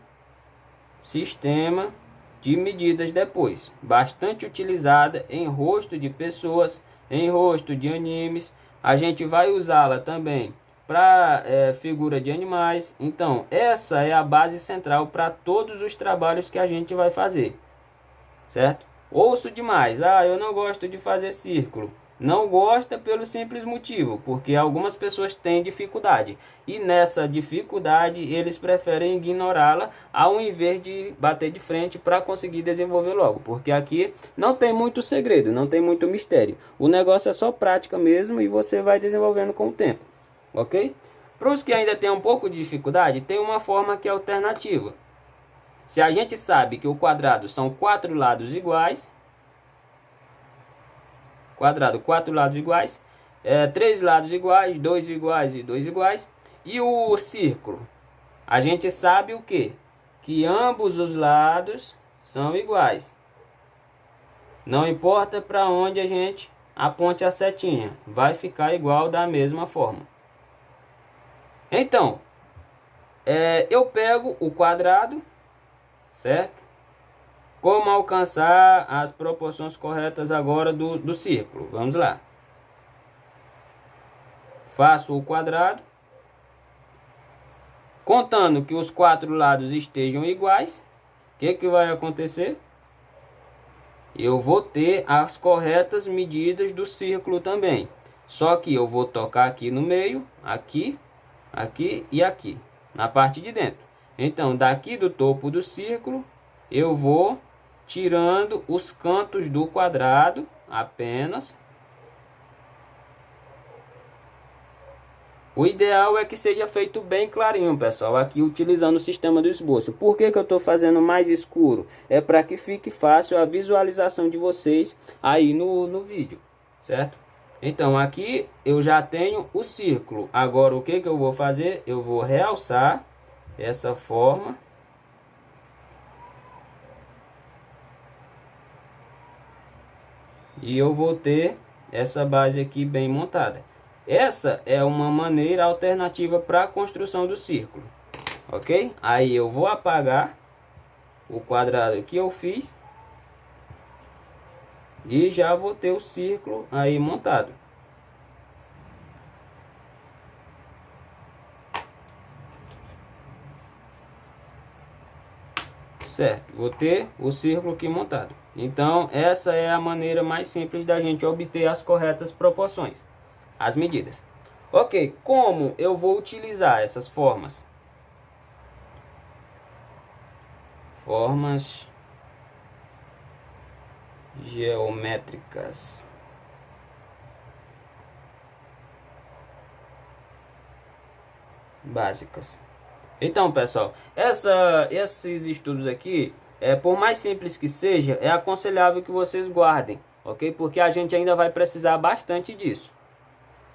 sistema de medidas depois. Bastante utilizada em rosto de pessoas, em rosto de animes. A gente vai usá-la também para figura de animais. Então, essa é a base central para todos os trabalhos que a gente vai fazer. Certo? Ouço demais. Eu não gosto de fazer círculo. Não gosta pelo simples motivo, porque algumas pessoas têm dificuldade. E nessa dificuldade, eles preferem ignorá-la ao invés de bater de frente para conseguir desenvolver logo. Porque aqui não tem muito segredo, não tem muito mistério. O negócio é só prática mesmo e você vai desenvolvendo com o tempo. Ok? Para os que ainda têm um pouco de dificuldade, tem uma forma que é alternativa. Se a gente sabe que o quadrado são 4 lados iguais, quadrado, 4 lados iguais, 3 lados iguais, 2 iguais e 2 iguais, e o círculo, a gente sabe o quê? Que ambos os lados são iguais. Não importa para onde a gente aponte a setinha, vai ficar igual da mesma forma. Então, eu pego o quadrado, certo? Como alcançar as proporções corretas agora do círculo? Vamos lá. Faço o quadrado, contando que os 4 lados estejam iguais. O que vai acontecer? Eu vou ter as corretas medidas do círculo também. Só que eu vou tocar aqui no meio, aqui, aqui e aqui, na parte de dentro. Então, daqui do topo do círculo, eu vou tirando os cantos do quadrado apenas. O ideal é que seja feito bem clarinho, pessoal, aqui utilizando o sistema do esboço. Por que eu estou fazendo mais escuro? É para que fique fácil a visualização de vocês aí no vídeo, certo? Então, aqui eu já tenho o círculo. Agora, o que eu vou fazer? Eu vou realçar essa forma. E eu vou ter essa base aqui bem montada. Essa é uma maneira alternativa para a construção do círculo, ok? Aí eu vou apagar o quadrado que eu fiz e já vou ter o círculo aí montado. Certo, vou ter o círculo aqui montado. Então essa é a maneira mais simples da gente obter as corretas proporções, as medidas. Ok, como eu vou utilizar essas formas? Formas geométricas. Básicas. Então, pessoal, esses estudos aqui, por mais simples que seja, é aconselhável que vocês guardem, ok? Porque a gente ainda vai precisar bastante disso.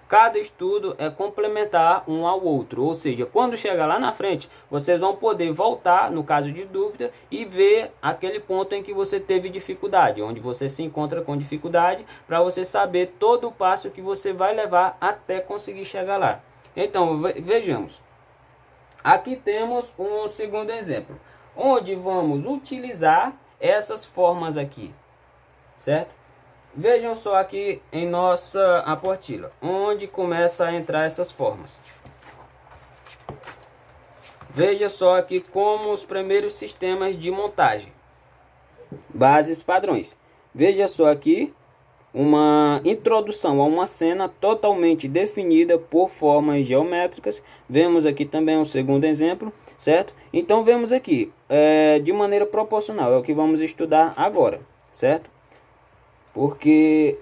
Cada estudo é complementar um ao outro, ou seja, quando chegar lá na frente, vocês vão poder voltar, no caso de dúvida, e ver aquele ponto em que você teve dificuldade, onde você se encontra com dificuldade, para você saber todo o passo que você vai levar até conseguir chegar lá. Então, vejamos. Aqui temos um segundo exemplo, onde vamos utilizar essas formas aqui, certo? Vejam só aqui em nossa apostila, onde começa a entrar essas formas. Veja só aqui como os primeiros sistemas de montagem. Bases padrões. Veja só aqui uma introdução a uma cena totalmente definida por formas geométricas. Vemos aqui também um segundo exemplo, certo? Então vemos aqui de maneira proporcional, é o que vamos estudar agora, certo? Porque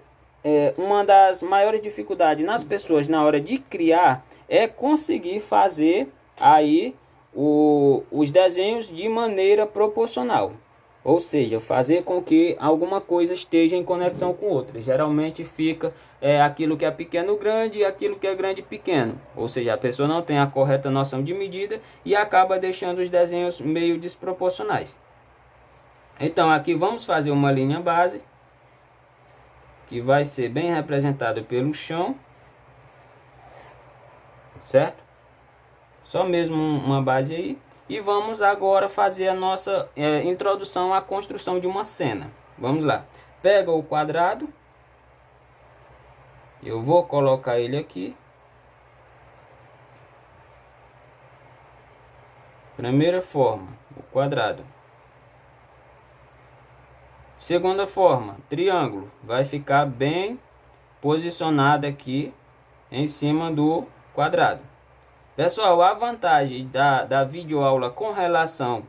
uma das maiores dificuldades nas pessoas na hora de criar é conseguir fazer aí os desenhos de maneira proporcional. Ou seja, fazer com que alguma coisa esteja em conexão com outra. Geralmente fica aquilo que é pequeno grande e aquilo que é grande pequeno. Ou seja, a pessoa não tem a correta noção de medida e acaba deixando os desenhos meio desproporcionais. Então aqui vamos fazer uma linha base, que vai ser bem representado pelo chão, certo? Só mesmo uma base aí. E vamos agora fazer a nossa introdução à construção de uma cena. Vamos lá. Pega o quadrado. Eu vou colocar ele aqui. Primeira forma, o quadrado. Segunda forma, triângulo. Vai ficar bem posicionado aqui em cima do quadrado. Pessoal, a vantagem da videoaula com relação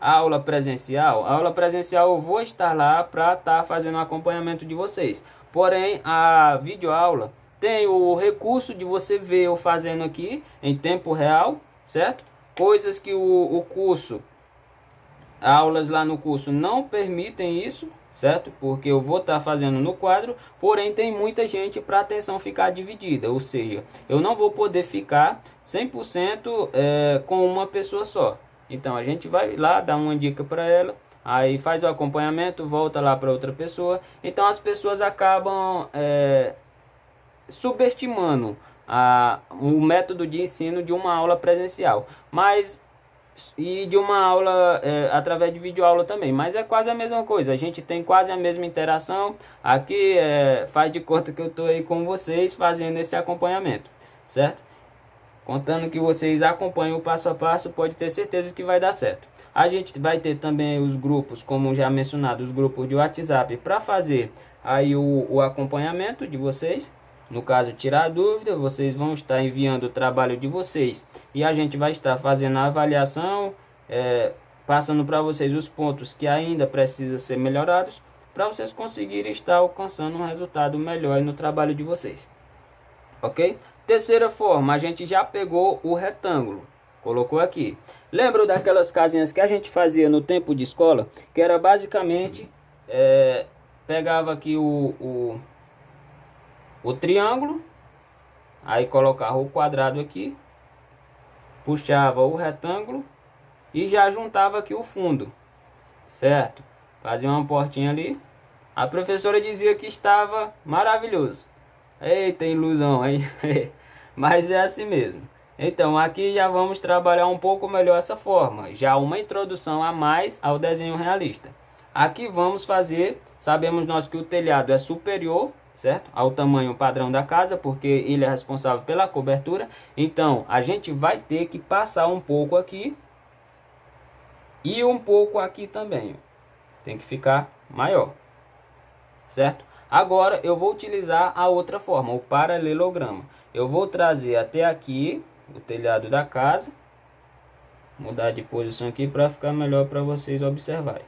à aula presencial, eu vou estar lá para estar fazendo o acompanhamento de vocês. Porém, a videoaula Tem o recurso de você ver eu fazendo aqui em tempo real, certo? Coisas que o curso, aulas lá no curso não permitem isso, certo? Porque eu vou estar fazendo no quadro, porém tem muita gente para a atenção ficar dividida, ou seja, eu não vou poder ficar 100% com uma pessoa só. Então a gente vai lá dar uma dica para ela, aí faz o acompanhamento, volta lá para outra pessoa. Então as pessoas acabam subestimando o método de ensino de uma aula presencial, mas e de uma aula através de videoaula também, mas é quase a mesma coisa, a gente tem quase a mesma interação. Aqui faz de conta que eu estou aí com vocês fazendo esse acompanhamento, certo? Contando que vocês acompanhem o passo a passo, pode ter certeza que vai dar certo. A gente vai ter também os grupos, como já mencionado, os grupos de WhatsApp para fazer aí o acompanhamento de vocês. No caso, tirar dúvida, vocês vão estar enviando o trabalho de vocês e a gente vai estar fazendo a avaliação, passando para vocês os pontos que ainda precisam ser melhorados, para vocês conseguirem estar alcançando um resultado melhor no trabalho de vocês. Ok? Terceira forma, a gente já pegou o retângulo, colocou aqui. Lembra daquelas casinhas que a gente fazia no tempo de escola? Que era basicamente, pegava aqui o triângulo, aí colocava o quadrado aqui, puxava o retângulo e já juntava aqui o fundo, certo? Fazia uma portinha ali. A professora dizia que estava maravilhoso. Eita, ilusão aí. Mas é assim mesmo. Então aqui já vamos trabalhar um pouco melhor essa forma, já uma introdução a mais ao desenho realista. Aqui vamos fazer, sabemos nós que o telhado é superior, certo, ao tamanho padrão da casa, porque ele é responsável pela cobertura. Então a gente vai ter que passar um pouco aqui e um pouco aqui também. Tem que ficar maior, certo? Agora eu vou utilizar a outra forma, o paralelograma. Eu vou trazer até aqui o telhado da casa, mudar de posição aqui para ficar melhor para vocês observarem.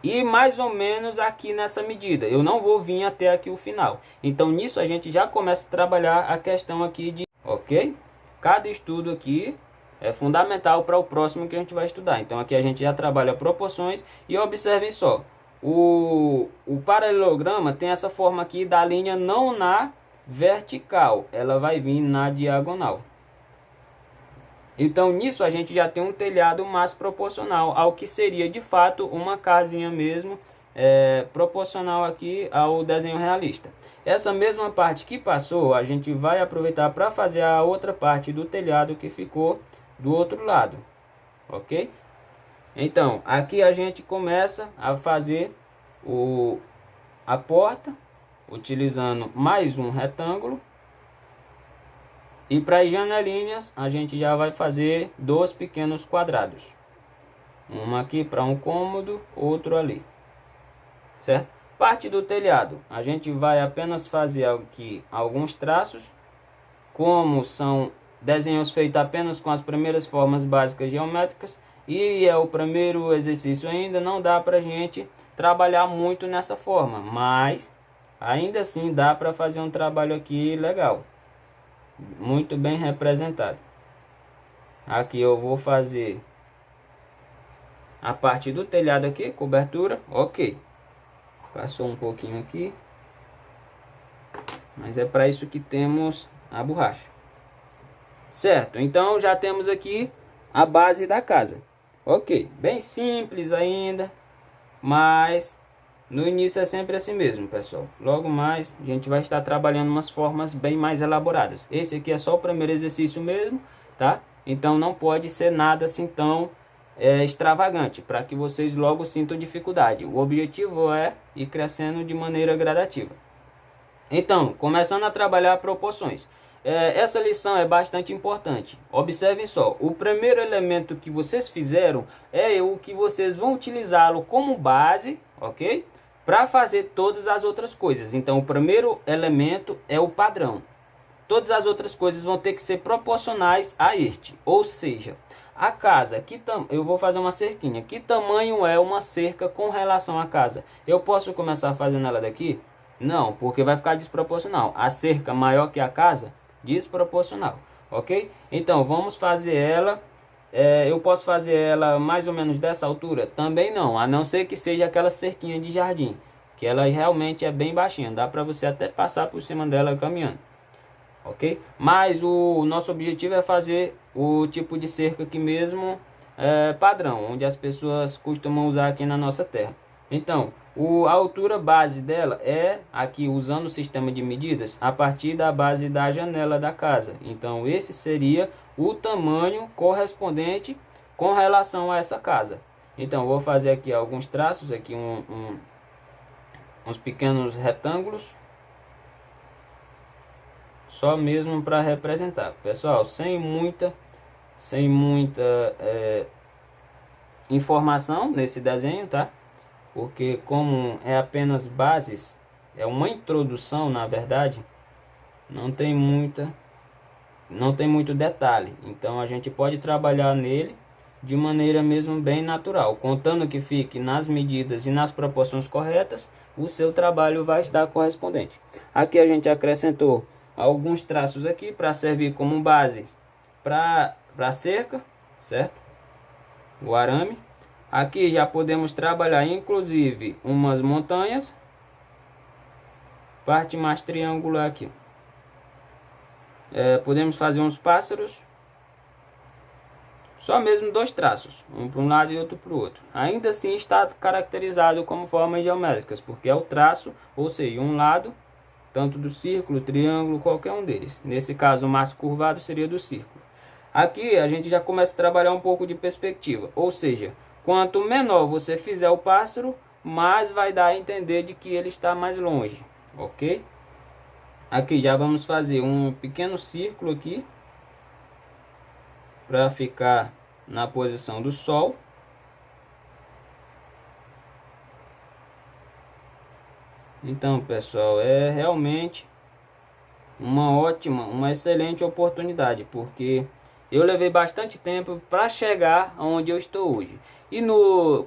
E mais ou menos aqui nessa medida, eu não vou vir até aqui o final. Então nisso a gente já começa a trabalhar a questão aqui de, ok? Cada estudo aqui é fundamental para o próximo que a gente vai estudar. Então aqui a gente já trabalha proporções e observem só. O paralelograma tem essa forma aqui da linha não na vertical, ela vai vir na diagonal. Então nisso a gente já tem um telhado mais proporcional ao que seria de fato uma casinha mesmo, proporcional aqui ao desenho realista. Essa mesma parte que passou, a gente vai aproveitar para fazer a outra parte do telhado que ficou do outro lado, ok? Então aqui a gente começa a fazer a porta, utilizando mais um retângulo. E para as janelinhas a gente já vai fazer 2 pequenos quadrados. Um aqui para um cômodo, outro ali, certo? Parte do telhado, a gente vai apenas fazer aqui alguns traços. Como são desenhos feitos apenas com as primeiras formas básicas geométricas e é o primeiro exercício ainda, não dá para a gente trabalhar muito nessa forma, mas ainda assim dá para fazer um trabalho aqui legal, muito bem representado. Aqui eu vou fazer a parte do telhado aqui, cobertura, ok. Passou um pouquinho aqui, mas é para isso que temos a borracha, certo? Então já temos aqui a base da casa, ok. Bem simples ainda, mas no início é sempre assim mesmo, pessoal. Logo mais a gente vai estar trabalhando umas formas bem mais elaboradas. Esse aqui é só o primeiro exercício mesmo, tá? Então não pode ser nada assim tão extravagante, para que vocês logo sintam dificuldade. O objetivo é ir crescendo de maneira gradativa. Então, começando a trabalhar proporções. Essa lição é bastante importante. Observem só, o primeiro elemento que vocês fizeram é o que vocês vão utilizá-lo como base, ok? Para fazer todas as outras coisas. Então, o primeiro elemento é o padrão. Todas as outras coisas vão ter que ser proporcionais a este. Ou seja, a casa, eu vou fazer uma cerquinha. Que tamanho é uma cerca com relação à casa? Eu posso começar fazendo ela daqui? Não, porque vai ficar desproporcional. A cerca maior que a casa, desproporcional, ok? Então, vamos fazer ela... eu posso fazer ela mais ou menos dessa altura? Também não, a não ser que seja aquela cerquinha de jardim, que ela realmente é bem baixinha. Dá para você até passar por cima dela caminhando, ok? Mas o nosso objetivo é fazer o tipo de cerca aqui mesmo, padrão, onde as pessoas costumam usar aqui na nossa terra. Então, a altura base dela é, aqui usando o sistema de medidas, a partir da base da janela da casa. Então, esse seria o tamanho correspondente com relação a essa casa. Então, vou fazer aqui alguns traços, aqui uns pequenos retângulos, só mesmo para representar. Pessoal, sem muita informação nesse desenho, tá? Porque como é apenas bases, é uma introdução, na verdade, não tem muito detalhe. Então a gente pode trabalhar nele de maneira mesmo bem natural, contando que fique nas medidas e nas proporções corretas, o seu trabalho vai estar correspondente. Aqui a gente acrescentou alguns traços aqui para servir como base para cerca, certo? O arame. Aqui já podemos trabalhar inclusive umas montanhas, parte mais triangular aqui. Podemos fazer uns pássaros, só mesmo dois traços, um para um lado e outro para o outro. Ainda assim está caracterizado como formas geométricas, porque é o traço, ou seja, um lado, tanto do círculo, triângulo, qualquer um deles. Nesse caso, o mais curvado seria do círculo. Aqui a gente já começa a trabalhar um pouco de perspectiva, ou seja, quanto menor você fizer o pássaro, mais vai dar a entender de que ele está mais longe, ok? Aqui já vamos fazer um pequeno círculo aqui, para ficar na posição do sol. Então, pessoal, é realmente uma excelente oportunidade, porque eu levei bastante tempo para chegar onde eu estou hoje. E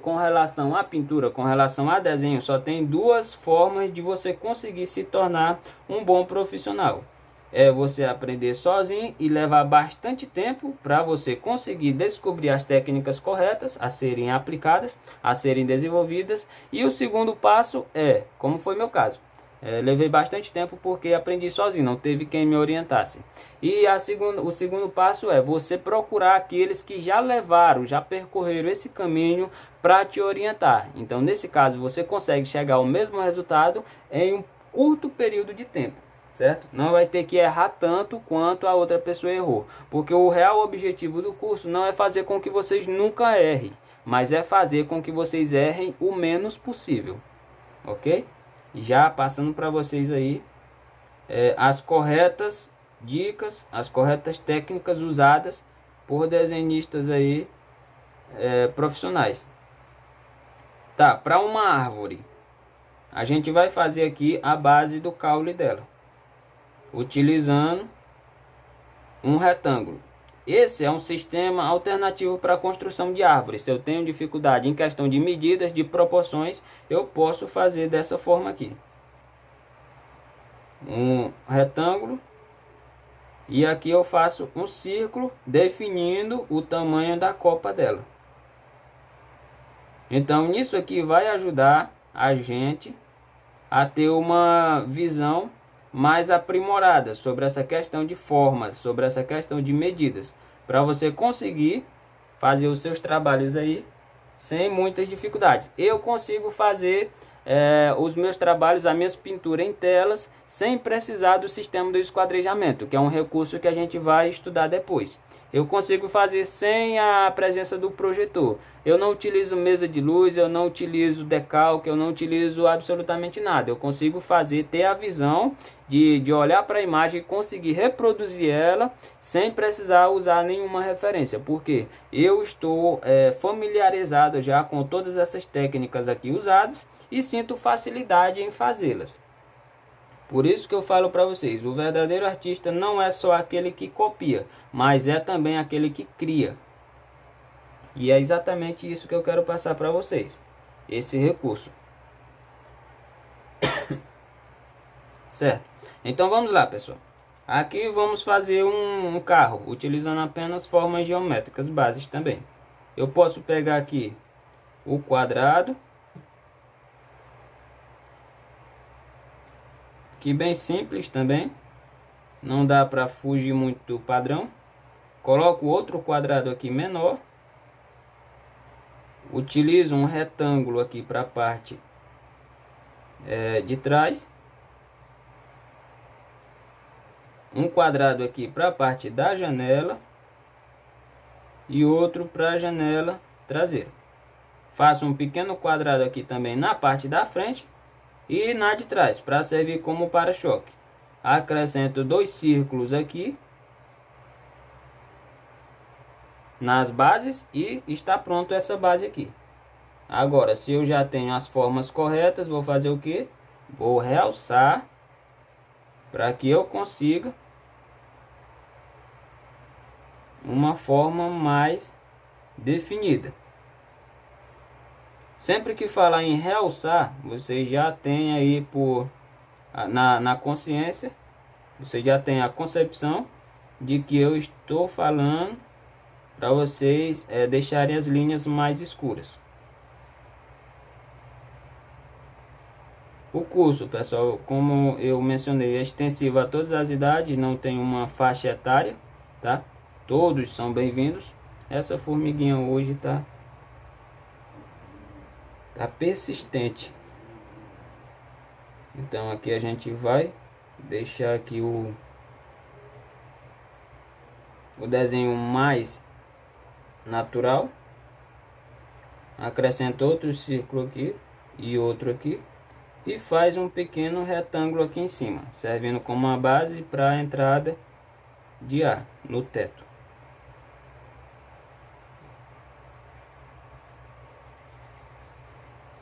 com relação à pintura, com relação a desenho, só tem duas formas de você conseguir se tornar um bom profissional. É você aprender sozinho e levar bastante tempo para você conseguir descobrir as técnicas corretas a serem aplicadas, a serem desenvolvidas. E o segundo passo é, como foi meu caso, levei bastante tempo porque aprendi sozinho, não teve quem me orientasse. E o segundo passo é você procurar aqueles que já levaram, já percorreram esse caminho para te orientar. Então, nesse caso, você consegue chegar ao mesmo resultado em um curto período de tempo, certo? Não vai ter que errar tanto quanto a outra pessoa errou, porque o real objetivo do curso não é fazer com que vocês nunca errem, mas é fazer com que vocês errem o menos possível, ok? Já passando para vocês aí as corretas dicas, as corretas técnicas usadas por desenhistas aí profissionais. Tá, para uma árvore, a gente vai fazer aqui a base do caule dela, utilizando um retângulo. Esse é um sistema alternativo para a construção de árvores. Se eu tenho dificuldade em questão de medidas, de proporções, eu posso fazer dessa forma aqui. Um retângulo. E aqui eu faço um círculo definindo o tamanho da copa dela. Então isso aqui vai ajudar a gente a ter uma visão mais aprimorada sobre essa questão de formas, sobre essa questão de medidas, para você conseguir fazer os seus trabalhos aí sem muitas dificuldades. Eu consigo fazer os meus trabalhos, as minhas pinturas em telas, sem precisar do sistema do esquadrejamento, que é um recurso que a gente vai estudar depois. Eu consigo fazer sem a presença do projetor. Eu não utilizo mesa de luz, eu não utilizo decalque, eu não utilizo absolutamente nada. Eu consigo ter a visão de olhar para a imagem e conseguir reproduzir ela sem precisar usar nenhuma referência. Porque eu estou familiarizado já com todas essas técnicas aqui usadas e sinto facilidade em fazê-las. Por isso que eu falo para vocês, o verdadeiro artista não é só aquele que copia, mas é também aquele que cria. E é exatamente isso que eu quero passar para vocês, esse recurso. certo? Então vamos lá, pessoal. Aqui vamos fazer um carro utilizando apenas formas geométricas básicas também. Eu posso pegar aqui o quadrado, que bem simples também, não dá para fugir muito do padrão. Coloco outro quadrado aqui menor, utilizo um retângulo aqui para a parte de trás, um quadrado aqui para a parte da janela e outro para a janela traseira. Faço um pequeno quadrado aqui também na parte da frente e na de trás, para servir como para-choque. Acrescento 2 círculos aqui nas bases e está pronto essa base aqui. Agora, se eu já tenho as formas corretas, vou fazer o que? Vou realçar para que eu consiga uma forma mais definida. Sempre que falar em realçar, você já tem aí na consciência, você já tem a concepção de que eu estou falando para vocês deixarem as linhas mais escuras. O curso, pessoal, como eu mencionei, é extensivo a todas as idades, não tem uma faixa etária, tá? Todos são bem-vindos. Essa formiguinha hoje tá persistente. Então aqui a gente vai deixar aqui o desenho mais natural. Acrescenta outro círculo aqui e outro aqui e faz um pequeno retângulo aqui em cima, servindo como uma base para a entrada de ar no teto.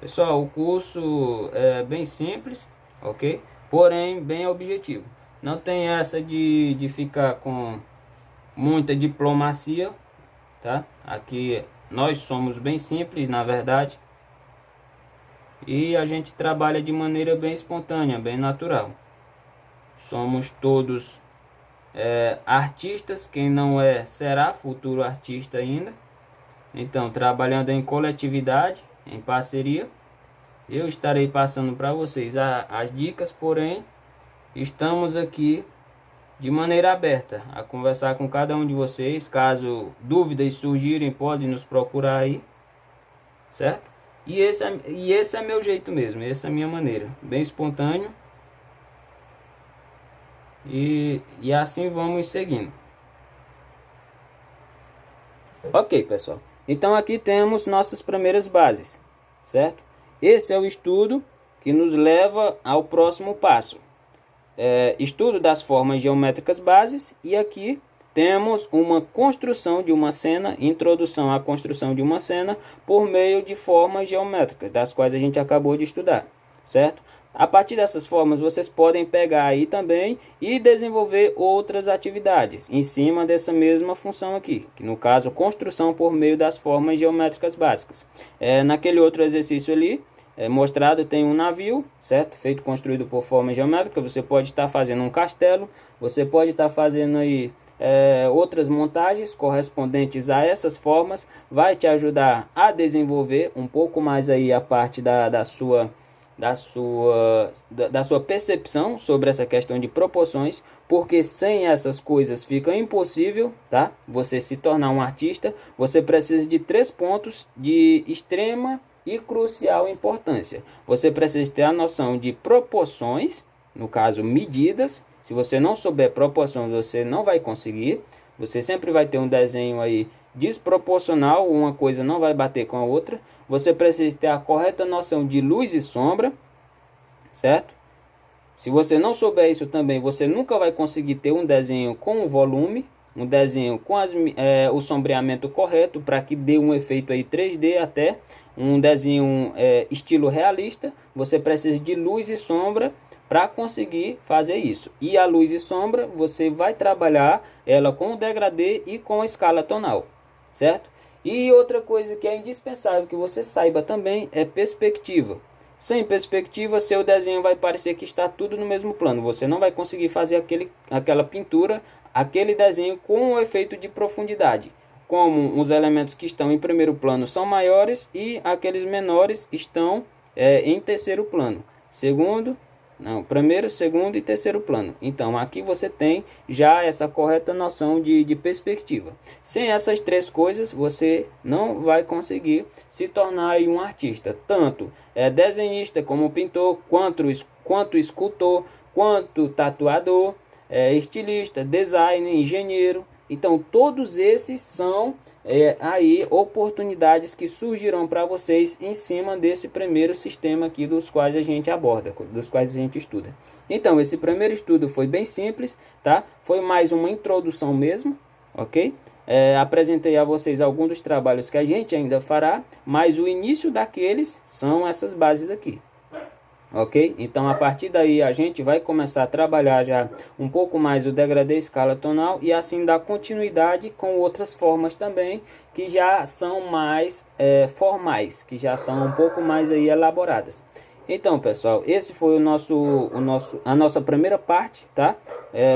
Pessoal, o curso é bem simples, ok? Porém, bem objetivo. Não tem essa de ficar com muita diplomacia, tá? Aqui nós somos bem simples, na verdade. E a gente trabalha de maneira bem espontânea, bem natural. Somos todos artistas. Quem não é, será futuro artista ainda. Então, trabalhando em coletividade, em parceria, eu estarei passando para vocês as dicas, porém, estamos aqui de maneira aberta a conversar com cada um de vocês. Caso dúvidas surgirem, podem nos procurar aí, certo? E esse é meu jeito mesmo, essa é a minha maneira, bem espontâneo. E assim vamos seguindo. Ok, pessoal. Então aqui temos nossas primeiras bases, certo? Esse é o estudo que nos leva ao próximo passo. Estudo das formas geométricas bases. E aqui temos uma construção de uma cena, introdução à construção de uma cena por meio de formas geométricas, das quais a gente acabou de estudar, certo? A partir dessas formas, vocês podem pegar aí também e desenvolver outras atividades em cima dessa mesma função aqui, que no caso, construção por meio das formas geométricas básicas. Naquele outro exercício ali, mostrado, tem um navio, certo? Feito, construído por forma geométrica. Você pode estar fazendo um castelo, você pode estar fazendo aí outras montagens correspondentes a essas formas. Vai te ajudar a desenvolver um pouco mais aí a parte da sua percepção sobre essa questão de proporções, porque sem essas coisas fica impossível, tá? Você se tornar um artista. Você precisa de 3 pontos de extrema e crucial importância. Você precisa ter a noção de proporções, no caso medidas. Se você não souber proporções, você não vai conseguir. Você sempre vai ter um desenho aí desproporcional, uma coisa não vai bater com a outra. Você precisa ter a correta noção de luz e sombra, certo? Se você não souber isso também, você nunca vai conseguir ter um desenho com volume, um desenho com o sombreamento correto, para que dê um efeito aí 3D, até um desenho estilo realista. Você precisa de luz e sombra para conseguir fazer isso. E a luz e sombra você vai trabalhar ela com o degradê e com a escala tonal, certo? E outra coisa que é indispensável que você saiba também é perspectiva. Sem perspectiva, seu desenho vai parecer que está tudo no mesmo plano. Você não vai conseguir fazer aquela pintura, aquele desenho com o efeito de profundidade. Como os elementos que estão em primeiro plano são maiores e aqueles menores estão em terceiro plano. Primeiro, segundo e terceiro plano. Então aqui você tem já essa correta noção de perspectiva. Sem essas três coisas você não vai conseguir se tornar aí um artista, tanto desenhista como pintor, quanto escultor, quanto tatuador, estilista, designer, engenheiro. Então todos esses são aí oportunidades que surgirão para vocês em cima desse primeiro sistema aqui dos quais a gente aborda, dos quais a gente estuda. Então esse primeiro estudo foi bem simples, tá? Foi mais uma introdução mesmo, ok? Apresentei a vocês alguns dos trabalhos que a gente ainda fará, mas o início daqueles são essas bases aqui. Ok? Então a partir daí a gente vai começar a trabalhar já um pouco mais o degradê escala tonal e assim dar continuidade com outras formas também que já são mais formais, que já são um pouco mais aí elaboradas. Então pessoal, esse foi a nossa primeira parte, tá?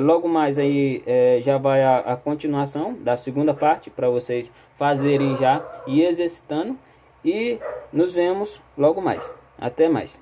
Logo mais aí já vai a continuação da segunda parte para vocês fazerem já e exercitando, e nos vemos logo mais. Até mais.